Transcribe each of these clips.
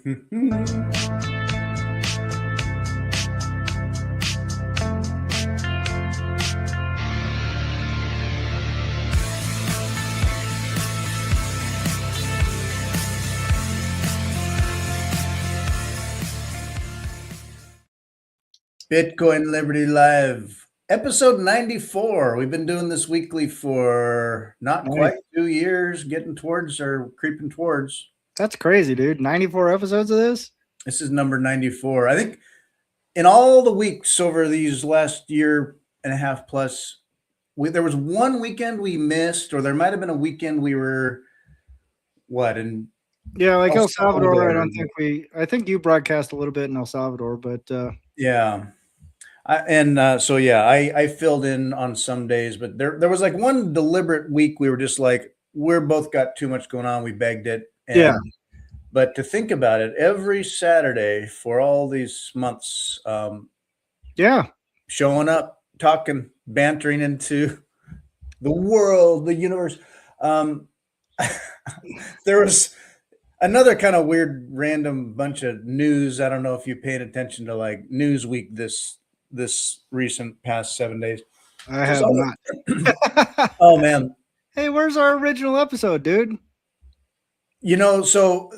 Bitcoin Liberty Live, episode 94. We've been doing this weekly for not quite 2 years, getting towards or creeping towards. That's crazy, dude. 94 episodes of this? This is number 94. I think in all the weeks over these last year and a half plus, there was one weekend we missed, or there might have been a weekend we were, Yeah, like El Salvador. I think you broadcast a little bit in El Salvador, but yeah. I filled in on some days, but there was like one deliberate week we were just like, we're both got too much going on. We begged it. But to think about it, every Saturday for all these months, showing up, talking, bantering into the world, the universe. There was another kind of weird, random bunch of news. I don't know if you paid attention to like Newsweek this recent past 7 days. I have not. Oh man. Hey, where's our original episode, dude? You know, so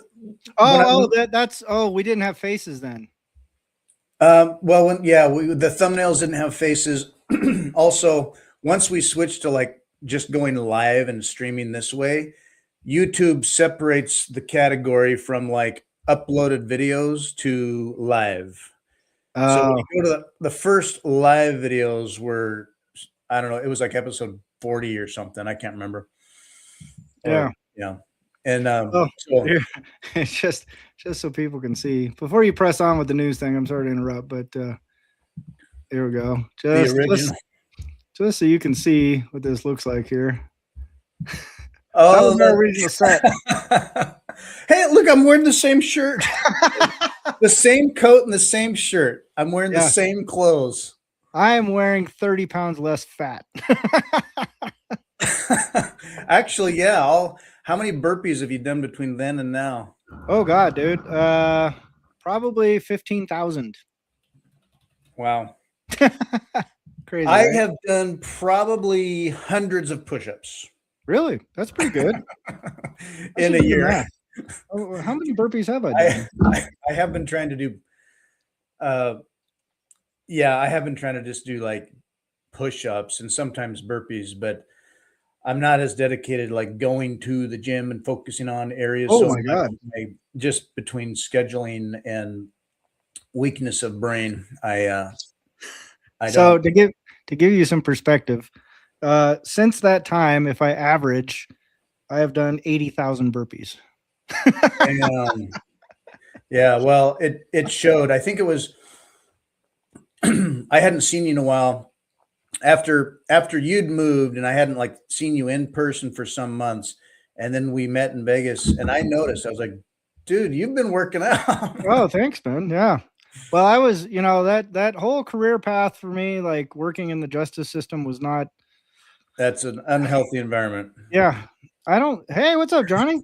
we didn't have faces then. The thumbnails didn't have faces. Also, once we switched to like just going live and streaming this way, YouTube separates the category from like uploaded videos to live. So when you go to the first live videos were, I don't know, it was like episode 40 or something. I can't remember. Yeah. And it's just so people can see. Before you press on with the news thing, I'm sorry to interrupt, but here we go. Just so you can see what this looks like here. That was our original set. Hey, look, I'm wearing the same shirt. The same coat and the same shirt. I'm wearing the same clothes. I am wearing 30 pounds less fat. Actually, yeah. How many burpees have you done between then and now? Oh, God, dude. Probably 15,000. Wow. Crazy. I have done probably hundreds of push-ups. Really? That's pretty good. In a year. How many burpees have I done? I have been trying to do I have been trying to just do like push-ups and sometimes burpees, but I'm not as dedicated like going to the gym and focusing on areas. Oh my God. Just between scheduling and weakness of brain, So to give you some perspective, since that time, if I average, I have done 80,000 burpees. Yeah, well, it showed. I think it was I hadn't seen you in a while. After you'd moved and I hadn't like seen you in person for some months, and then we met in Vegas, and I noticed, I was like, dude, you've been working out. Oh, thanks, man. Yeah. Well, I was, that whole career path for me, like working in the justice system was not. That's an unhealthy environment. Yeah. Hey, what's up, Johnny?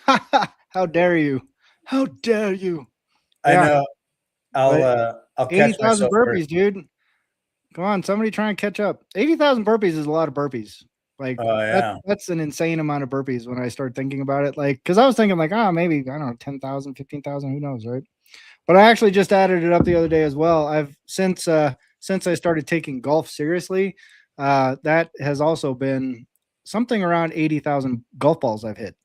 How dare you? How dare you? I know. I'll catch 80,000 burpees, dude. Come on, somebody try and catch up. 80,000 burpees is a lot of burpees. Like, that's an insane amount of burpees when I start thinking about it. Like, because I was thinking like, maybe, I don't know, 10,000, 15,000, who knows, right? But I actually just added it up the other day as well. I've since I started taking golf seriously, that has also been something around 80,000 golf balls I've hit,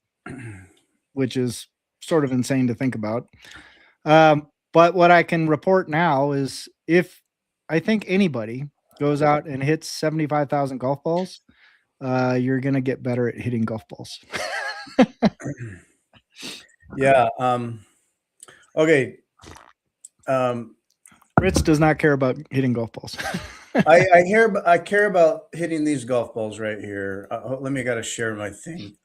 which is sort of insane to think about. But what I can report now is if I think anybody goes out and hits 75,000 golf balls, you're going to get better at hitting golf balls. Yeah. Okay. Ritz does not care about hitting golf balls. I care about hitting these golf balls right here. I got to share my thing.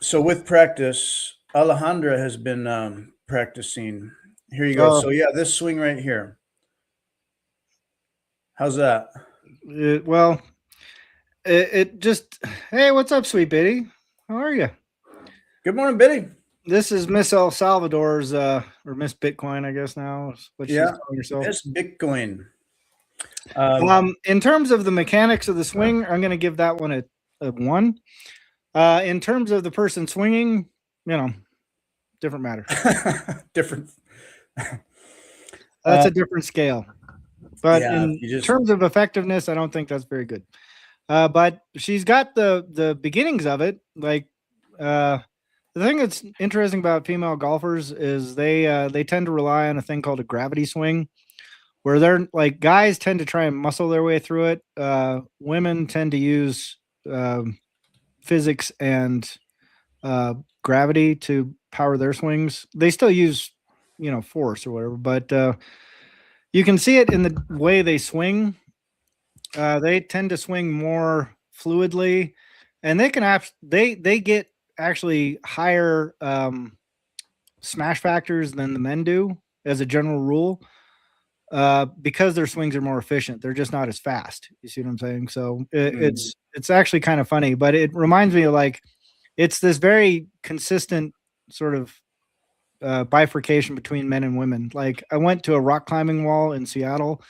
So with practice, Alejandra has been practicing. Here you go. So yeah, this swing right here. How's that? It just, hey, what's up, sweet Biddy? How are you? Good morning, Biddy. This is Miss El Salvador's, or Miss Bitcoin, I guess now is what she's calling herself. Miss Bitcoin. In terms of the mechanics of the swing, I'm going to give that one a 1. In terms of the person swinging, different matter. Different. That's a different scale. But in terms of effectiveness, I don't think that's very good. But she's got the beginnings of it. Like the thing that's interesting about female golfers is they tend to rely on a thing called a gravity swing, where they're like, guys tend to try and muscle their way through it. Women tend to use physics and gravity to power their swings. They still use, force or whatever, but you can see it in the way they swing. They tend to swing more fluidly, and they can they get actually higher smash factors than the men do as a general rule, because their swings are more efficient. They're just not as fast. You see what I'm saying? So it's actually kind of funny, but it reminds me of like, it's this very consistent sort of bifurcation between men and women. Like I went to a rock climbing wall in Seattle,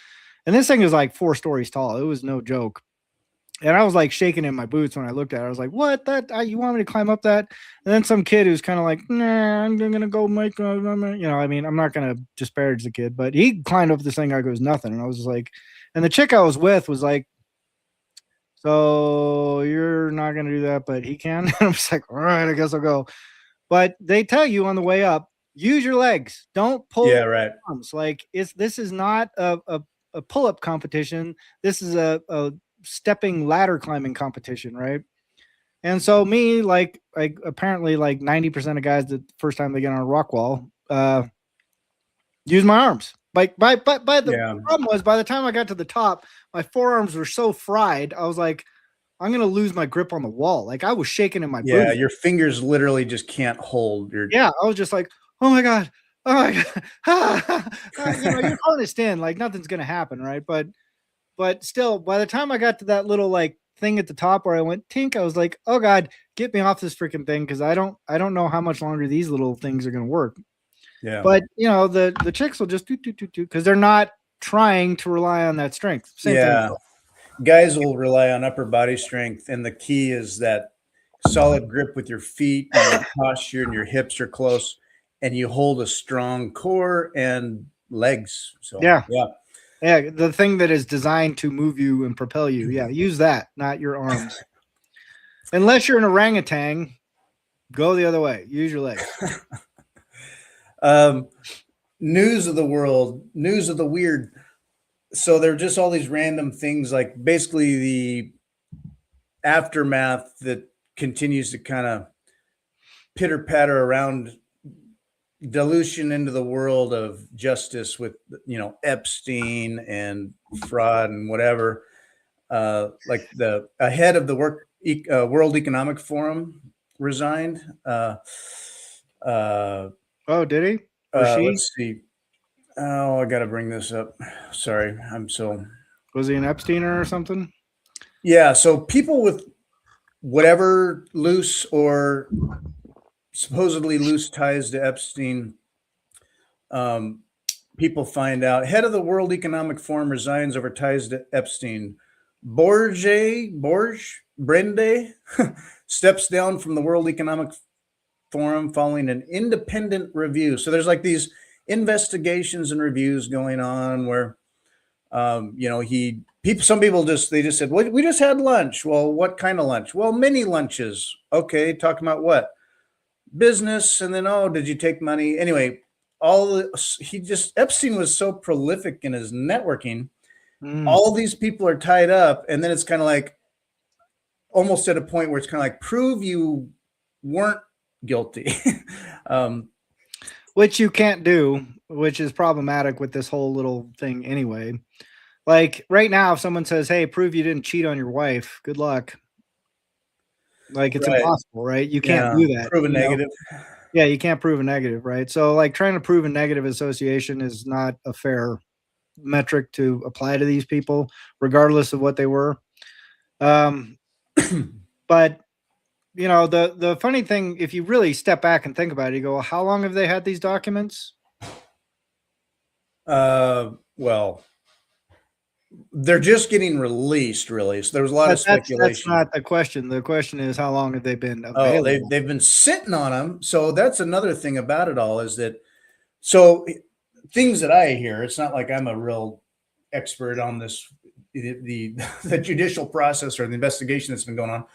and this thing is like 4 stories tall. It was no joke. And I was like shaking in my boots when I looked at it. I was like, what? You want me to climb up that? And then some kid who's kind of like, nah, I'm going to go make, I mean, I'm not going to disparage the kid, but he climbed up this thing like it was nothing. And I was just like, and the chick I was with was like, so you're not going to do that, but he can. And I was like, all right, I guess I'll go. But they tell you on the way up, use your legs. Don't pull arms. Like this is not a pull-up competition. This is a stepping ladder climbing competition, right? And so me, like apparently like 90% of guys the first time they get on a rock wall use my arms. Like the problem was, by the time I got to the top, my forearms were so fried, I was like, I'm gonna lose my grip on the wall. Like I was shaking in my boots. Yeah, your fingers literally just can't hold your. Yeah, I was just like, oh my god, you're harnessed in, like nothing's gonna happen, right? But still, by the time I got to that little like thing at the top where I went tink, I was like, oh god, get me off this freaking thing, because I don't know how much longer these little things are gonna work. Yeah. But the chicks will just do because they're not trying to rely on that strength. Same thing. Guys will rely on upper body strength, and the key is that solid grip with your feet and your posture, and your hips are close, and you hold a strong core and legs. So yeah, the thing that is designed to move you and propel you. Yeah, use that, not your arms. Unless you're an orangutan, go the other way. Use your legs. News of the world, news of the weird. So there are just all these random things, like basically the aftermath that continues to kind of pitter patter around dilution into the world of justice with, Epstein and fraud and whatever. Like the head of the World Economic Forum resigned. Oh, did he? Let's see. Oh, I got to bring this up. Sorry. Was he an Epsteiner or something? Yeah. So people with whatever loose or supposedly loose ties to Epstein, people find out. Head of the World Economic Forum resigns over ties to Epstein. Brende steps down from the World Economic Forum following an independent review. So there's like these investigations and reviews going on where, some people just said, well, we just had lunch. Well, what kind of lunch? Well, mini lunches. Okay. Talking about what? Business. And then, did you take money? Anyway, Epstein was so prolific in his networking. All these people are tied up. And then it's kind of like almost at a point where it's kind of like, prove you weren't guilty. Which you can't do, which is problematic with this whole little thing anyway. Like right now, if someone says, hey, prove you didn't cheat on your wife, good luck. Like it's impossible, right? You can't do that. Prove a negative. Yeah, you can't prove a negative, right? So like trying to prove a negative association is not a fair metric to apply to these people, regardless of what they were. But you know, the funny thing, if you really step back and think about it, you go, well, how long have they had these documents? Well, they're just getting released, really. So there was a lot of speculation. That's not the question. The question is, how long have they been available? Oh, they've been sitting on them. So that's another thing about it all is that, so things that I hear, it's not like I'm a real expert on this, the judicial process or the investigation that's been going on,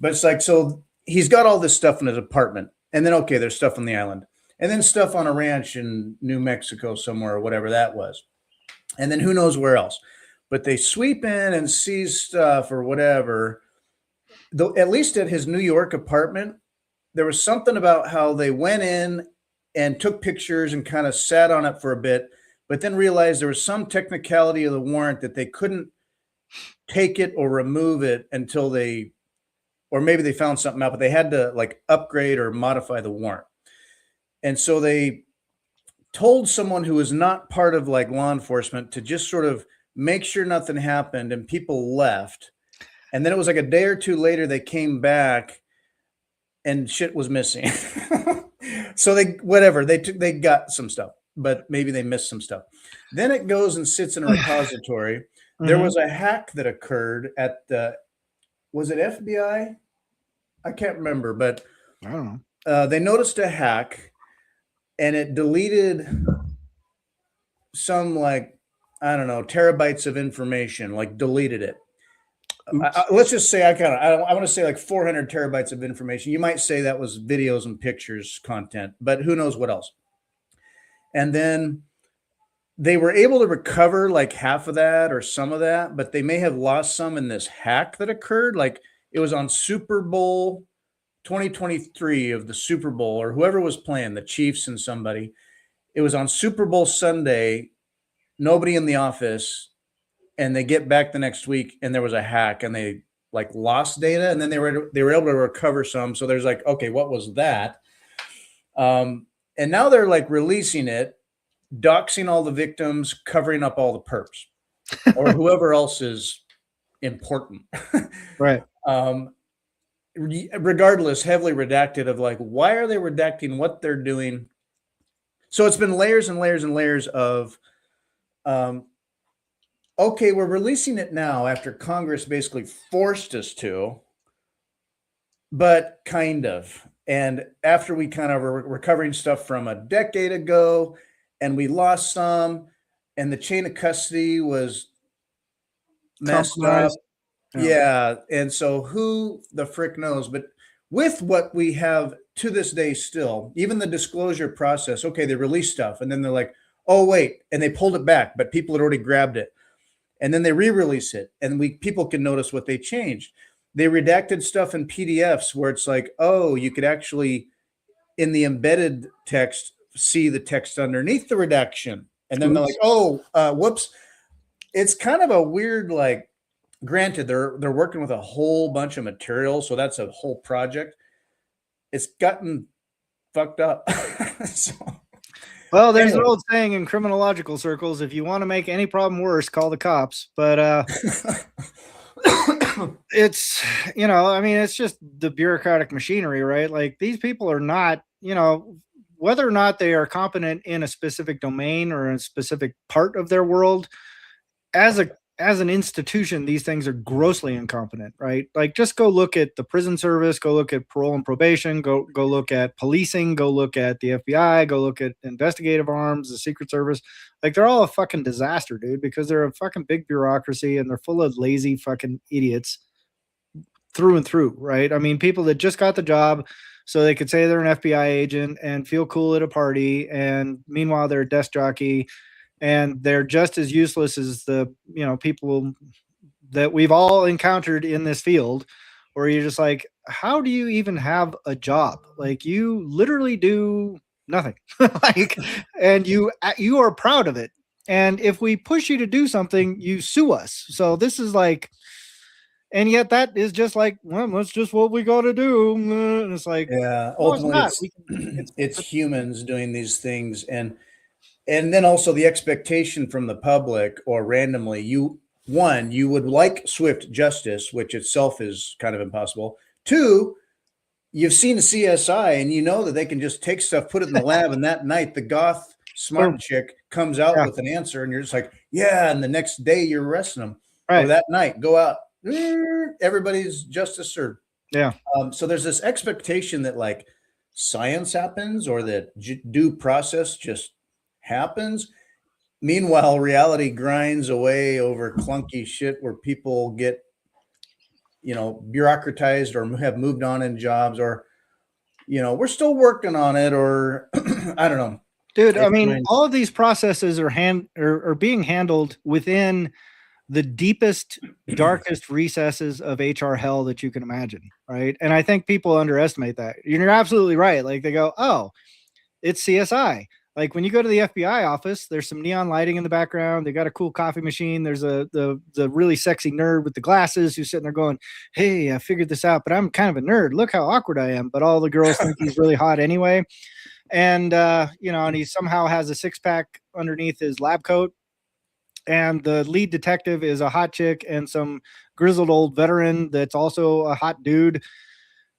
but it's like, so he's got all this stuff in his apartment, and then, okay, there's stuff on the island, and then stuff on a ranch in New Mexico somewhere, or whatever that was. And then who knows where else, but they sweep in and seize stuff or whatever. Though, at least at his New York apartment, there was something about how they went in and took pictures and kind of sat on it for a bit, but then realized there was some technicality of the warrant that they couldn't take it or remove it until they, or maybe they found something out, but they had to like upgrade or modify the warrant. And so they told someone who was not part of like law enforcement to just sort of make sure nothing happened, and people left. And then it was like a day or two later, they came back and shit was missing. So they got some stuff, but maybe they missed some stuff. Then it goes and sits in a repository. There was a hack that occurred at was it FBI? I can't remember, but I don't know. They noticed a hack, and it deleted some, like, I don't know, terabytes of information, like deleted it. Let's just say I want to say like 400 terabytes of information. You might say that was videos and pictures content, but who knows what else. And then they were able to recover like half of that or some of that, but they may have lost some in this hack that occurred. Like it was on Super Bowl 2023 of the Super Bowl, or whoever was playing, the Chiefs and somebody. It was on Super Bowl Sunday, nobody in the office, and they get back the next week and there was a hack and they like lost data, and then they were able to recover some. So there's like, okay, what was that? And now they're like releasing it, doxing all the victims, covering up all the perps or whoever else is important. Right. Regardless, heavily redacted of like, why are they redacting what they're doing? So it's been layers and layers and layers of, okay, we're releasing it now after Congress basically forced us to, but kind of. And after we kind of were recovering stuff from a decade ago, and we lost some, and the chain of custody was messed up. Yeah. And so who the frick knows? But with what we have to this day still, even the disclosure process, okay, they release stuff, and then they're like, oh, wait, and they pulled it back, but people had already grabbed it. And then they re-release it, and people can notice what they changed. They redacted stuff in PDFs where it's like, oh, you could actually, in the embedded text, see the text underneath the redaction. And then they're like, oh, whoops. It's kind of a weird, like, granted, they're working with a whole bunch of material, so that's a whole project. It's gotten fucked up. So, well, there's an old saying in criminological circles: if you want to make any problem worse, call the cops. But it's, you know, I mean, it's just the bureaucratic machinery, right? Like these people are not, you know, whether or not they are competent in a specific domain or a specific part of their world, as an institution, these things are grossly incompetent, right? Like just go look at the prison service, go look at parole and probation, go look at policing, go look at the FBI, go look at investigative arms, the Secret Service. Like they're all a fucking disaster, dude, because they're a fucking big bureaucracy and they're full of lazy fucking idiots through and through, right? I mean, people that just got the job so they could say they're an FBI agent and feel cool at a party, and meanwhile they're a desk jockey, and they're just as useless as the, you know, people that we've all encountered in this field, where you're just like, how do you even have a job? Like you literally do nothing. Like, and you are proud of it. And if we push you to do something, you sue us. So this is like, and yet that is just like, well, that's just what we got to do. And it's like, yeah, no, ultimately it's humans doing these things. And then also the expectation from the public or randomly, you would like swift justice, which itself is kind of impossible. Two, you've seen CSI and you know that they can just take stuff, put it in the lab, and that night the goth smart chick comes out with an answer, and you're just like, yeah, and the next day you're arresting them. Right. Or that night, go out, everybody's justice served. Yeah. So there's this expectation that like science happens or that due process just happens. Meanwhile, reality grinds away over clunky shit where people get, bureaucratized or have moved on in jobs, or, we're still working on it, or I don't know. Dude, I mean, all of these processes are being handled within the deepest, darkest recesses of HR hell that you can imagine, right? And I think people underestimate that. You're absolutely right. Like they go, oh, it's CSI. Like when you go to the FBI office, there's some neon lighting in the background. They got a cool coffee machine. There's the really sexy nerd with the glasses who's sitting there going, hey, I figured this out, but I'm kind of a nerd. Look how awkward I am. But all the girls think he's really hot anyway. And, and he somehow has a six-pack underneath his lab coat. And the lead detective is a hot chick and some grizzled old veteran that's also a hot dude.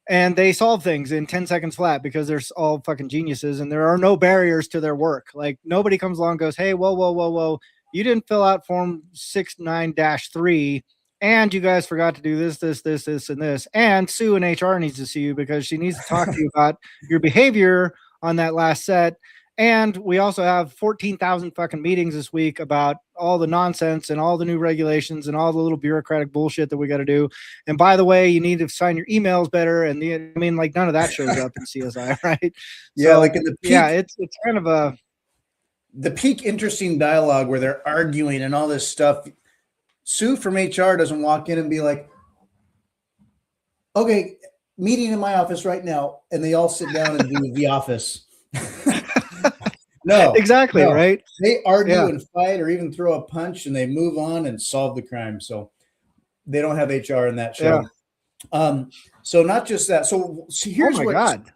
And they solve things in 10 seconds flat because they're all fucking geniuses and there are no barriers to their work. Like nobody comes along and goes, hey, whoa. You didn't fill out form 69-3 and you guys forgot to do this, and this. And Sue in HR needs to see you because she needs to talk to you about your behavior on that last set. And we also have 14,000 fucking meetings this week about all the nonsense and all the new regulations and all the little bureaucratic bullshit that we got to do. And by the way, you need to sign your emails better. And like none of that shows up in CSI, right? Yeah, so, like in the peak, it's kind of the peak interesting dialogue where they're arguing and all this stuff. Sue from HR doesn't walk in and be like, okay, meeting in my office right now, and they all sit down and do The Office. No, exactly. No. Right. They argue and fight or even throw a punch and they move on and solve the crime. So they don't have HR in that show. Yeah. So not just that. So here's what God.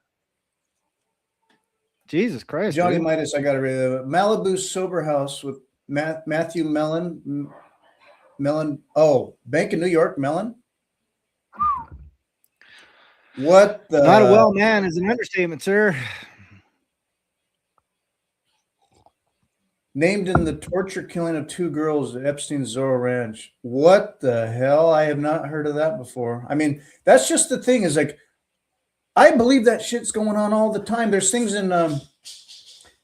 Jesus Christ. Johnny Midas, I got to read it. Malibu Sober House with Matthew Mellon. Oh, Bank of New York, Mellon. What the? Not a well man is an understatement, sir. Named in the torture killing of 2 girls at Epstein's Zorro Ranch. What the hell? I have not heard of that before. I mean, that's just the thing is like, I believe that shit's going on all the time. There's things in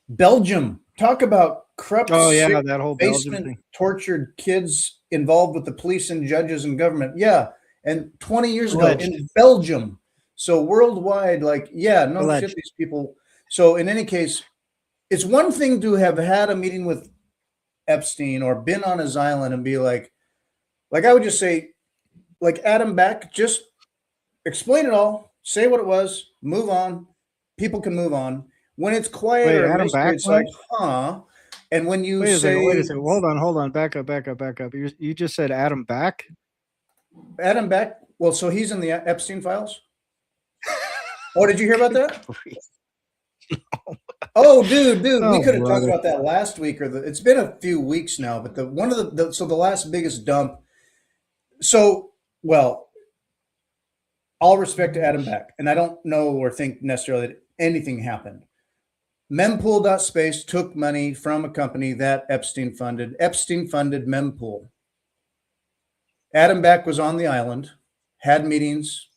Belgium. Talk about corrupt, that whole basement tortured kids involved with the police and judges and government. Yeah. And 20 years ago in Belgium. So worldwide, like, shit, these people. So in any case, it's one thing to have had a meeting with Epstein or been on his island and be like I would just say, like Adam Beck, just explain it all, say what it was, move on. People can move on. When it's quiet or mystery, it's like, huh? And when you wait a second, hold on, back up. You just said Adam Beck? Adam Beck? Well, so he's in the Epstein files? Oh, did you hear about that? Oh, dude, we could have talked about that last week, it's been a few weeks now, but the last biggest dump. So, well, all respect to Adam Beck, and I don't know or think necessarily that anything happened. Mempool.space took money from a company that Epstein funded. Epstein funded Mempool. Adam Beck was on the island, had meetings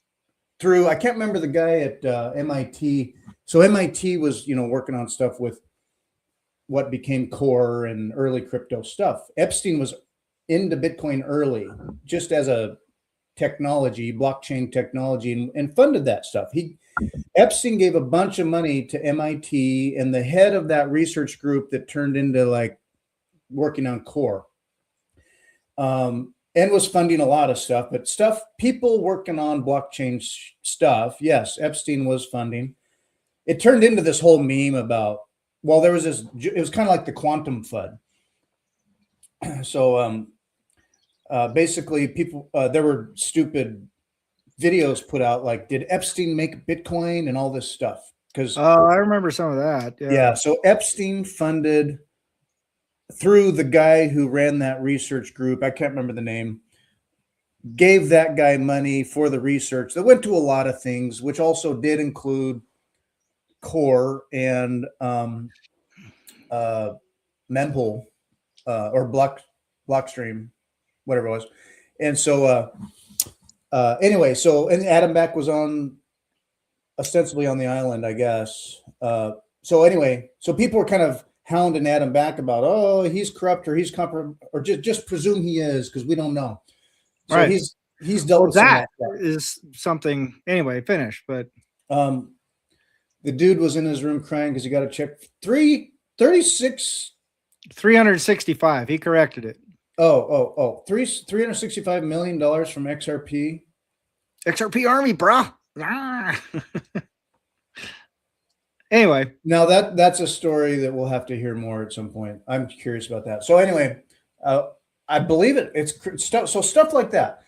through, I can't remember the guy at MIT. So MIT was, working on stuff with what became Core and early crypto stuff. Epstein was into Bitcoin early, just as a technology, blockchain technology, and funded that stuff. Epstein gave a bunch of money to MIT and the head of that research group that turned into like working on Core. And was funding a lot of stuff, but people working on blockchain stuff. Yes, Epstein was funding. It turned into this whole meme about, well, there was this, it was kind of like the quantum FUD. So basically people, there were stupid videos put out like, did Epstein make Bitcoin and all this stuff? Because I remember some of that. Yeah. So Epstein funded through the guy who ran that research group. I can't remember the name. gave that guy money for the research that went to a lot of things, which also did include core and mempool or blockstream, whatever it was. And so anyway, and Adam Beck was ostensibly on the island, I guess. So anyway, so people were kind of hounding Adam Beck about, oh, he's corrupt or he's or just presume he is because we don't know. So right. he's dealt with that is something. Anyway, finish. But the dude was in his room crying because he got a check 365. He corrected it. $365 million from XRP. XRP Army, brah. Ah. Anyway, now that's a story that we'll have to hear more at some point. I'm curious about that. So anyway, I believe it. It's stuff like that.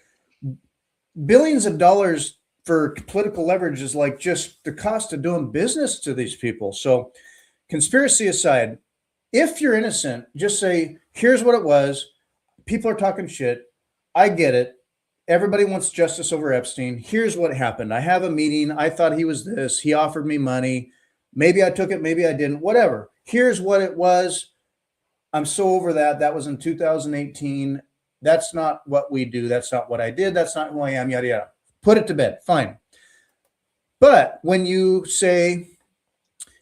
Billions of dollars for political leverage is like just the cost of doing business to these people. So conspiracy aside, if you're innocent, just say, here's what it was. People are talking shit. I get it. Everybody wants justice over Epstein. Here's what happened. I have a meeting. I thought he was this. He offered me money. Maybe I took it. Maybe I didn't. Whatever. Here's what it was. I'm so over that. That was in 2018. That's not what we do. That's not what I did. That's not who I am, yada, yada. Put it to bed. Fine. But when you say,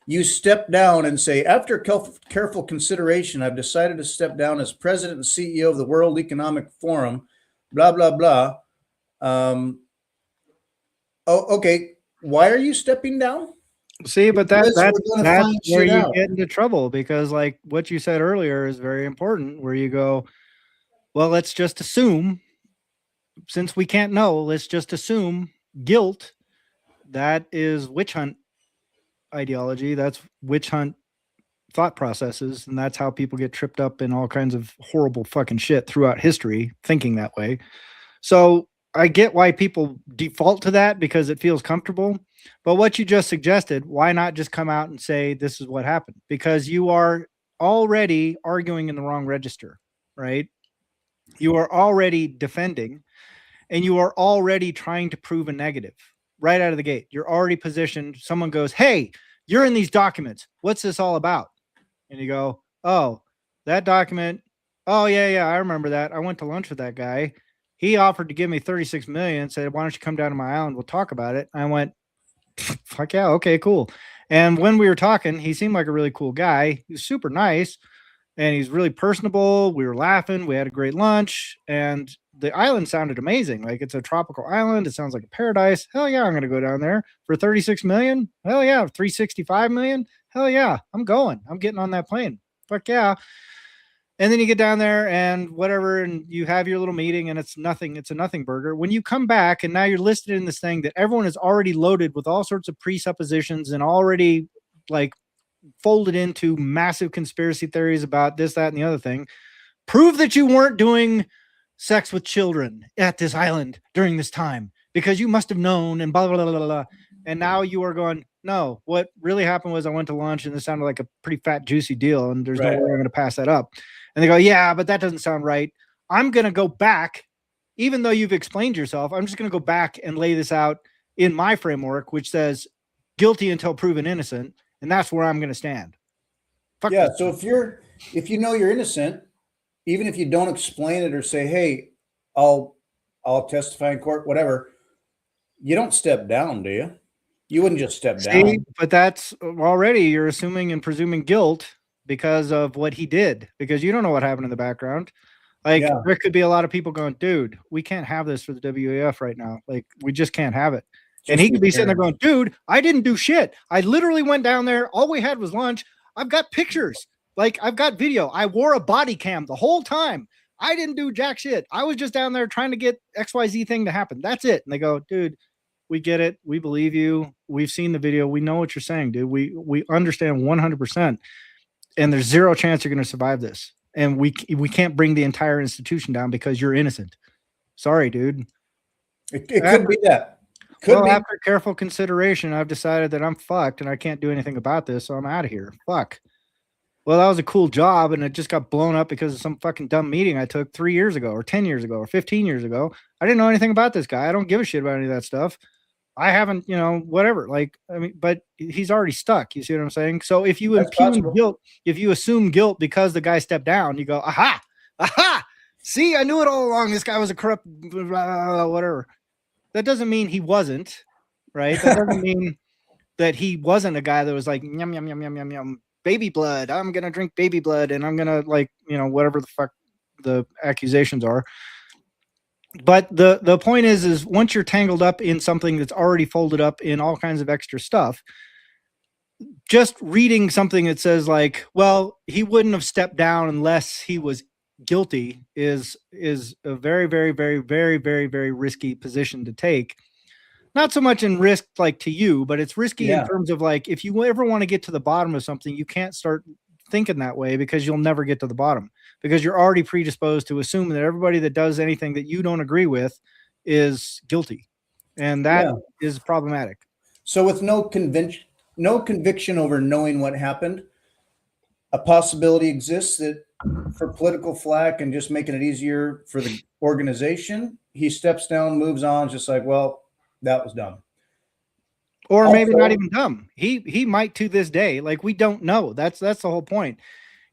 you step down and say, after careful consideration, I've decided to step down as president and CEO of the World Economic Forum, blah, blah, blah. Okay. Why are you stepping down? See, but that's where you get into trouble, because like what you said earlier is very important, where you go, well, let's just assume, since we can't know, let's just assume guilt. That is witch hunt ideology. That's witch hunt thought processes. And that's how people get tripped up in all kinds of horrible fucking shit throughout history, thinking that way. So I get why people default to that because it feels comfortable. But what you just suggested, why not just come out and say, this is what happened? Because you are already arguing in the wrong register, right? You are already defending, and you are already trying to prove a negative right out of the gate. You're already positioned. Someone goes, hey, you're in these documents. What's this all about? And you go, oh, that document. Oh, yeah, I remember that. I went to lunch with that guy. He offered to give me 36 million, said, why don't you come down to my island? We'll talk about it. I went, fuck yeah. Okay, cool. And when we were talking, he seemed like a really cool guy. He was super nice and he's really personable. We were laughing. We had a great lunch and the island sounded amazing. Like it's a tropical island. It sounds like a paradise. Hell yeah. I'm going to go down there for 36 million. Hell yeah. 365 million. Hell yeah. I'm going. I'm getting on that plane. Fuck yeah. And then you get down there and whatever, and you have your little meeting and it's nothing. It's a nothing burger. When you come back and now you're listed in this thing that everyone is already loaded with all sorts of presuppositions and already like folded into massive conspiracy theories about this, that, and the other thing. Prove that you weren't doing sex with children at this island during this time because you must have known and blah, blah, blah, blah, blah. And now you are going, no, what really happened was I went to lunch and this sounded like a pretty fat, juicy deal. And there's no way I'm going to pass that up. And they go, yeah, but that doesn't sound right. I'm going to go back, even though you've explained yourself, I'm just going to go back and lay this out in my framework, which says guilty until proven innocent. And that's where I'm going to stand. Fuck yeah. So if you know you're innocent, even if you don't explain it or say, hey, I'll testify in court, whatever, you don't step down, do you? You wouldn't just step down. But that's already, you're assuming and presuming guilt because of what he did, because you don't know what happened in the background. Like there could be a lot of people going, dude, we can't have this for the WAF right now. Like we just can't have it. And he could be sitting there going, dude, I didn't do shit. I literally went down there. All we had was lunch. I've got pictures. Like I've got video. I wore a body cam the whole time. I didn't do jack shit. I was just down there trying to get XYZ thing to happen. That's it. And they go, dude, we get it. We believe you. We've seen the video. We know what you're saying, dude. We understand 100%. And there's zero chance you're going to survive this. And we can't bring the entire institution down because you're innocent. Sorry, dude. It could be that. After careful consideration, I've decided that I'm fucked and I can't do anything about this. So I'm out of here. Fuck. well, that was a cool job, and it just got blown up because of some fucking dumb meeting I took 3 years ago or 10 years ago or 15 years ago. I didn't know anything about this guy. I don't give a shit about any of that stuff. I haven't, whatever. Like, I mean, but he's already stuck. You see what I'm saying? So if you impugn guilt, if you assume guilt because the guy stepped down, you go, aha, see, I knew it all along. This guy was a corrupt, whatever. That doesn't mean he wasn't, right? That doesn't mean that he wasn't a guy that was like, yum, yum, yum, yum, yum, yum, baby blood. I'm going to drink baby blood and I'm going to whatever the fuck the accusations are. But the point is once you're tangled up in something that's already folded up in all kinds of extra stuff, just reading something that says like, well, he wouldn't have stepped down unless he was guilty is a very, very, very, very, very, very risky position to take. Not so much in risk like to you, but it's risky in terms of like, if you ever want to get to the bottom of something, you can't start thinking that way because you'll never get to the bottom, because you're already predisposed to assume that everybody that does anything that you don't agree with is guilty. And that is problematic. So with no conviction over knowing what happened, a possibility exists that for political flack and just making it easier for the organization, he steps down, moves on, just like, well, that was dumb. Or also, maybe not even dumb. He might to this day. Like, we don't know. That's the whole point.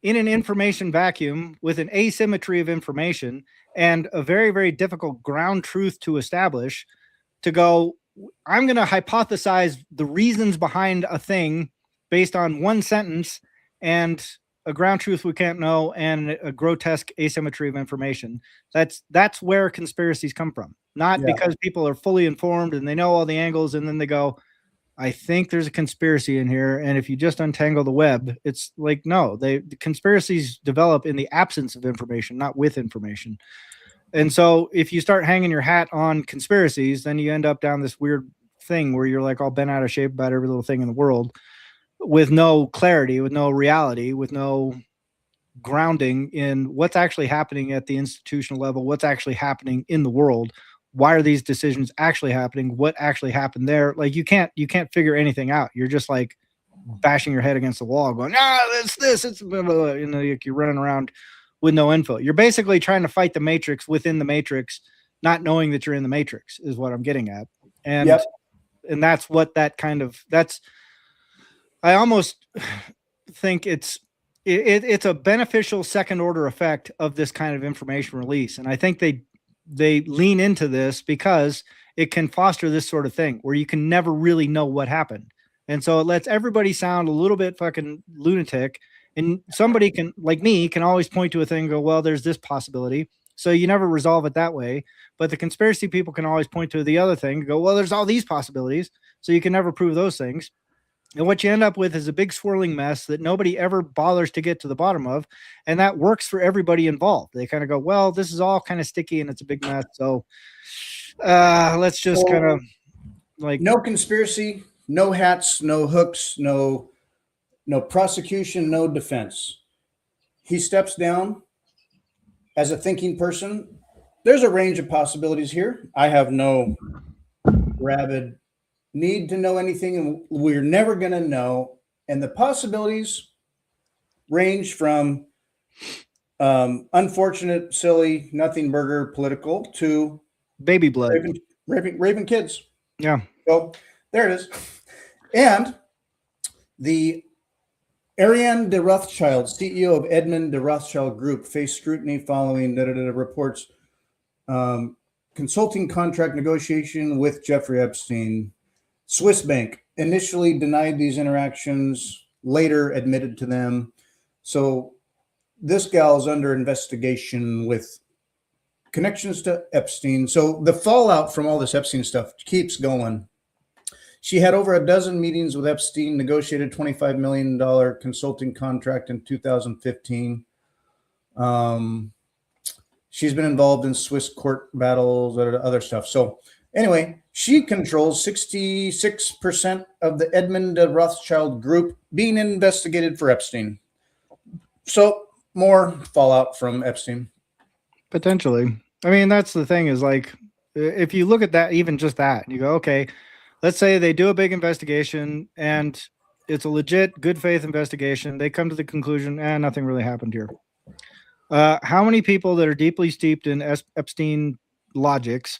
In an information vacuum with an asymmetry of information and a very, very difficult ground truth to establish, to go, I'm going to hypothesize the reasons behind a thing based on one sentence and a ground truth we can't know and a grotesque asymmetry of information. That's where conspiracies come from. Not because people are fully informed and they know all the angles and then they go, I think there's a conspiracy in here. And if you just untangle the web, it's like, no, the conspiracies develop in the absence of information, not with information. And so if you start hanging your hat on conspiracies, then you end up down this weird thing where you're like all bent out of shape about every little thing in the world with no clarity, with no reality, with no grounding in what's actually happening at the institutional level, what's actually happening in the world. Why are these decisions actually happening? What actually happened there? Like, you can't figure anything out. You're just like bashing your head against the wall going, it's blah, blah, blah. You're running around with no info. You're basically trying to fight the matrix within the matrix, not knowing that you're in the matrix is what I'm getting at. And that's what I almost think it's a beneficial second order effect of this kind of information release. And I think they lean into this because it can foster this sort of thing where you can never really know what happened. And so it lets everybody sound a little bit fucking lunatic. And somebody can, like me, can always point to a thing and go, well, there's this possibility. So you never resolve it that way. But the conspiracy people can always point to the other thing and go, well, there's all these possibilities. So you can never prove those things. And what you end up with is a big swirling mess that nobody ever bothers to get to the bottom of. And that works for everybody involved. They kind of go, well, this is all kind of sticky and it's a big mess. So let's just kind of like. No conspiracy, no hats, no hooks, no prosecution, no defense. He steps down as a thinking person. There's a range of possibilities here. I have no rabid need to know anything, and we're never going to know. And the possibilities range from unfortunate, silly, nothing burger, political to baby blood, raping kids. Yeah. So there it is. And the Ariane de Rothschild, CEO of Edmund de Rothschild Group, faced scrutiny following reports consulting contract negotiation with Jeffrey Epstein. Swiss bank initially denied these interactions, later admitted to them. So this gal's under investigation with connections to Epstein. So the fallout from all this Epstein stuff keeps going. She had over a dozen meetings with Epstein, negotiated $25 million consulting contract in 2015. She's been involved in Swiss court battles, other stuff. So anyway, she controls 66% of the Edmund de Rothschild Group being investigated for Epstein. So more fallout from Epstein. Potentially. I mean, that's the thing is like, if you look at that, even just that, you go, okay, let's say they do a big investigation and It's a legit good faith investigation. They come to the conclusion, nothing really happened here. How many people that are deeply steeped in Epstein logics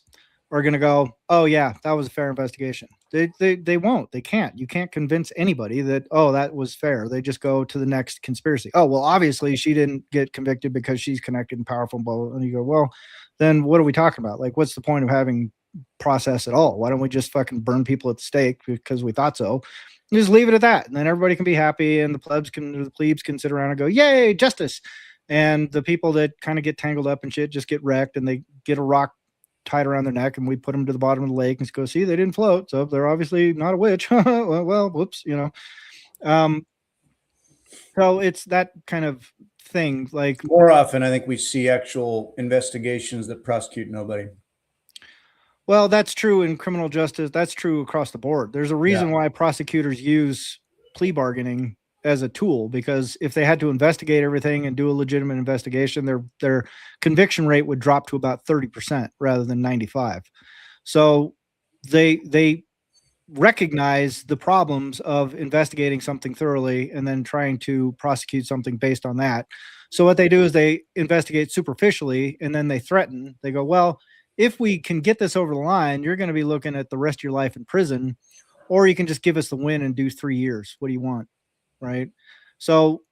are going to go, oh yeah, that was a fair investigation? They won't. They can't. You can't convince anybody that, oh, that was fair. They just go to the next conspiracy. Oh, well, obviously she didn't get convicted because she's connected and powerful. And blah, blah. And you go, well, then what are we talking about? Like, what's the point of having process at all? Why don't we just fucking burn people at the stake because we thought so? And just leave it at that. And then everybody can be happy, and the plebes can sit around and go, yay, justice. And the people that kind of get tangled up and shit just get wrecked, and they get a rock tied around their neck, and we put them to the bottom of the lake and go, see, they didn't float, so they're obviously not a witch. well, whoops, so it's that kind of thing. Like, more often, I think we see actual investigations that prosecute nobody. Well, that's true in criminal justice. That's true across the board. There's a reason why prosecutors use plea bargaining as a tool, because if they had to investigate everything and do a legitimate investigation, their conviction rate would drop to about 30% rather than 95. So they recognize the problems of investigating something thoroughly and then trying to prosecute something based on that. So what they do is they investigate superficially, and then they threaten. They go, well, if we can get this over the line, you're going to be looking at the rest of your life in prison, or you can just give us the win and do 3 years. What do you want? Right. So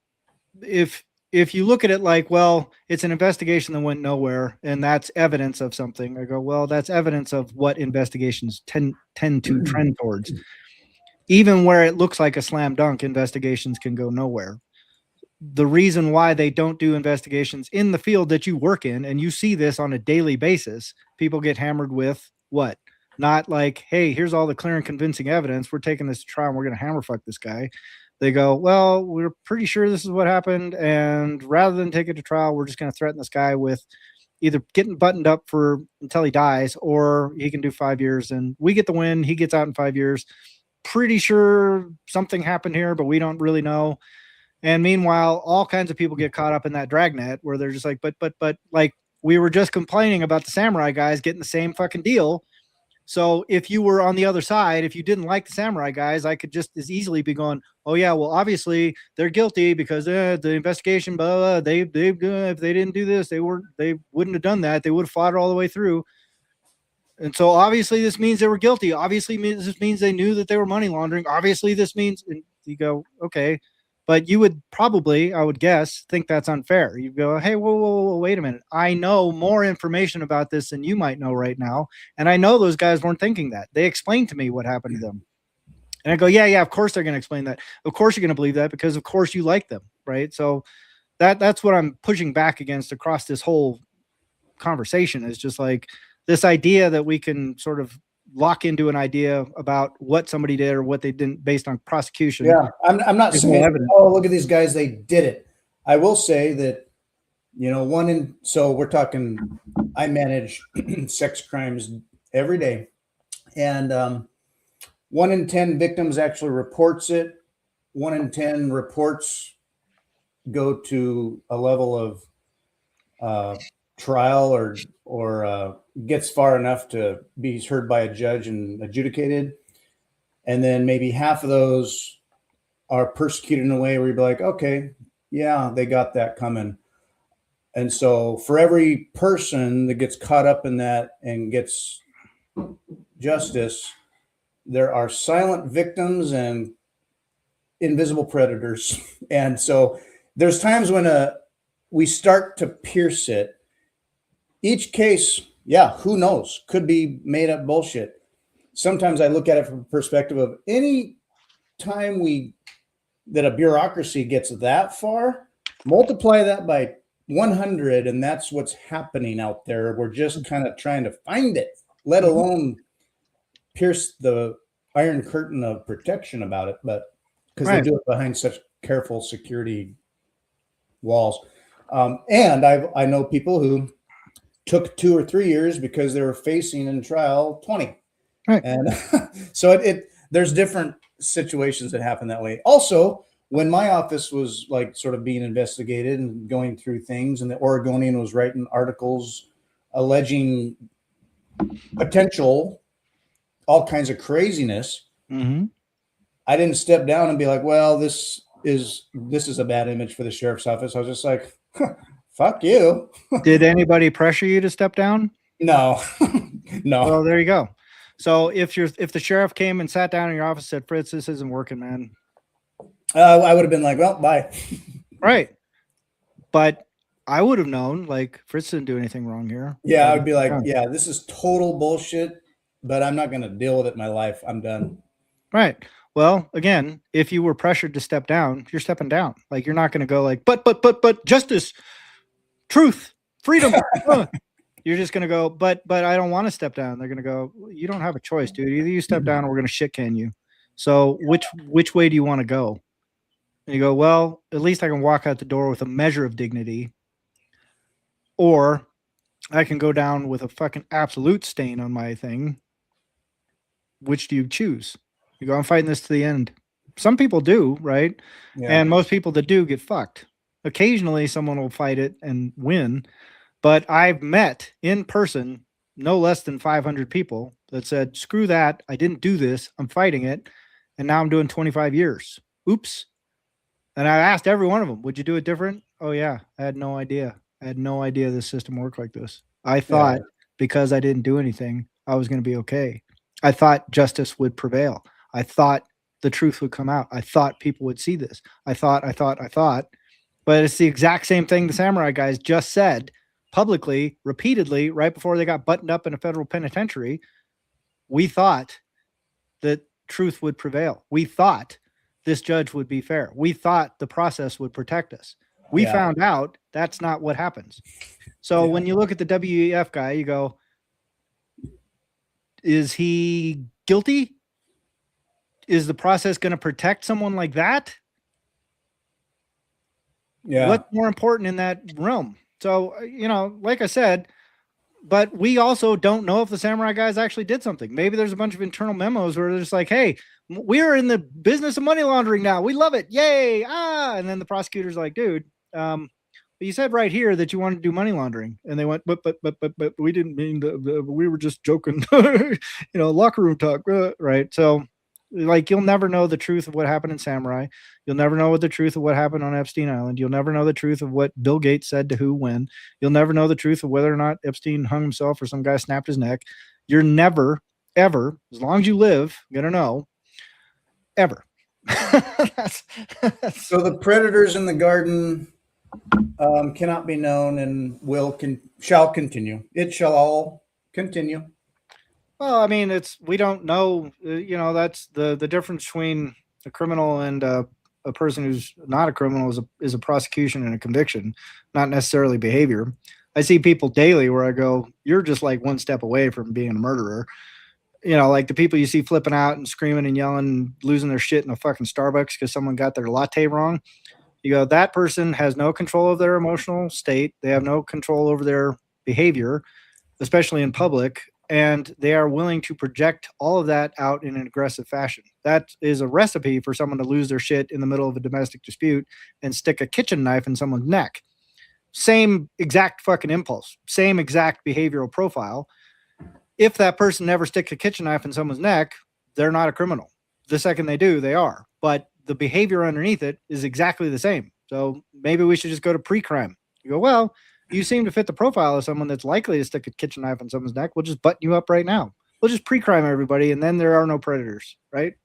if you look at it like, well, it's an investigation that went nowhere and that's evidence of something, I go, well, that's evidence of what investigations tend to trend towards. Even where it looks like a slam dunk, investigations can go nowhere. The reason why they don't do investigations in the field that you work in, and you see this on a daily basis, people get hammered with what? Not like, hey, here's all the clear and convincing evidence. We're taking this to trial and we're going to hammer fuck this guy. They go, well, we're pretty sure this is what happened, and rather than take it to trial, we're just going to threaten this guy with either getting buttoned up for until he dies, or he can do 5 years and we get the win. He gets out in 5 years. Pretty sure something happened here, but we don't really know. And meanwhile, all kinds of people get caught up in that dragnet where they're just like, but like, we were just complaining about the samurai guys getting the same fucking deal. So if you were on the other side, if you didn't like the samurai guys, I could just as easily be going, oh yeah, well, obviously they're guilty because the investigation, blah, blah, if they didn't do this, they wouldn't have done that. They would have fought it all the way through. And so obviously this means they were guilty. Obviously this means they knew that they were money laundering. Obviously this means, and you go, okay. But you would probably, I would guess, think that's unfair. You go, hey, whoa, wait a minute. I know more information about this than you might know right now. And I know those guys weren't thinking that. They explained to me what happened to them. And I go, yeah, of course they're going to explain that. Of course you're going to believe that because, of course, you like them, right? So that's what I'm pushing back against across this whole conversation, is just like this idea that we can sort of lock into an idea about what somebody did or what they didn't based on prosecution. Yeah, I'm not saying, oh, look at these guys, they did it. I will say that, so we're talking, I manage sex crimes every day, and 1 in 10 victims actually reports it. 1 in 10 reports go to a level of trial or gets far enough to be heard by a judge and adjudicated. And then maybe half of those are persecuted in a way where you'd be like, okay, yeah, they got that coming. And so for every person that gets caught up in that and gets justice, there are silent victims and invisible predators. And so there's times when we start to pierce it. Each case, yeah, who knows, could be made up bullshit. Sometimes I look at it from a perspective of any time that a bureaucracy gets that far, multiply that by 100, and that's what's happening out there. We're just kind of trying to find it, let alone pierce the iron curtain of protection about it, but because they do it behind such careful security walls. And I know people who took 2 or 3 years because they were facing in trial 20. Right. And so there's different situations that happen that way. Also, when my office was like sort of being investigated and going through things, and the Oregonian was writing articles alleging potential all kinds of craziness, I didn't step down and be like, well, this is a bad image for the sheriff's office. I was just like, fuck you. Did anybody pressure you to step down? No. No. Well, there you go. So if the sheriff came and sat down in your office and said, Fritz, this isn't working, man. I would have been like, well, bye. Right. But I would have known, like, Fritz didn't do anything wrong here. Yeah, I would be like, yeah, this is total bullshit, but I'm not going to deal with it in my life. I'm done. Right. Well, again, if you were pressured to step down, you're stepping down. Like, you're not going to go like, but justice, truth, freedom. You're just going to go, but I don't want to step down. They're going to go, you don't have a choice, dude. Either you step down or we're going to shit can you. So which way do you want to go? And you go, well, at least I can walk out the door with a measure of dignity, or I can go down with a fucking absolute stain on my thing. Which do you choose? You go, I'm fighting this to the end. Some people do, right? Yeah. And most people that do get fucked. Occasionally someone will fight it and win, but I've met in person no less than 500 people that said, screw that, I didn't do this, I'm fighting it, and now I'm doing 25 years. Oops. And I asked every one of them, would you do it different? Oh yeah, I had no idea. I had no idea this system worked like this. I thought because I didn't do anything, I was going to be okay. I thought justice would prevail. I thought the truth would come out. I thought people would see this. I thought. But it's the exact same thing the samurai guys just said publicly, repeatedly, right before they got buttoned up in a federal penitentiary. We thought that truth would prevail. We thought this judge would be fair. We thought the process would protect us. We found out that's not what happens. So when you look at the WEF guy, you go, is he guilty? Is the process going to protect someone like that? Yeah. What's more important in that realm? So, like I said, but we also don't know if the samurai guys actually did something. Maybe there's a bunch of internal memos where they're just like, hey, we're in the business of money laundering now. We love it. Yay. And then the prosecutor's like, dude, you said right here that you wanted to do money laundering. And they went, but we didn't mean we were just joking, locker room talk. Right. So like, you'll never know the truth of what happened in Samurai. You'll never know the truth of what happened on Epstein Island. You'll never know the truth of what Bill Gates said to who, when. You'll never know the truth of whether or not Epstein hung himself or some guy snapped his neck. You're never, ever, as long as you live, going to know, ever. So the predators in the garden cannot be known and shall continue. It shall all continue. Well, I mean, we don't know, that's the difference between a criminal and a person who's not a criminal is a prosecution and a conviction, not necessarily behavior. I see people daily where I go, you're just like one step away from being a murderer. Like the people you see flipping out and screaming and yelling, and losing their shit in a fucking Starbucks because someone got their latte wrong. You go, that person has no control of their emotional state. They have no control over their behavior, especially in public. And they are willing to project all of that out in an aggressive fashion. That is a recipe for someone to lose their shit in the middle of a domestic dispute and stick a kitchen knife in someone's neck. Same exact fucking impulse, same exact behavioral profile. If that person never sticks a kitchen knife in someone's neck, they're not a criminal. The second they do, they are. But the behavior underneath it is exactly the same. So maybe we should just go to pre-crime. You go, well, you seem to fit the profile of someone that's likely to stick a kitchen knife in someone's neck. We'll just button you up right now. We'll just pre-crime everybody, and then there are no predators, right?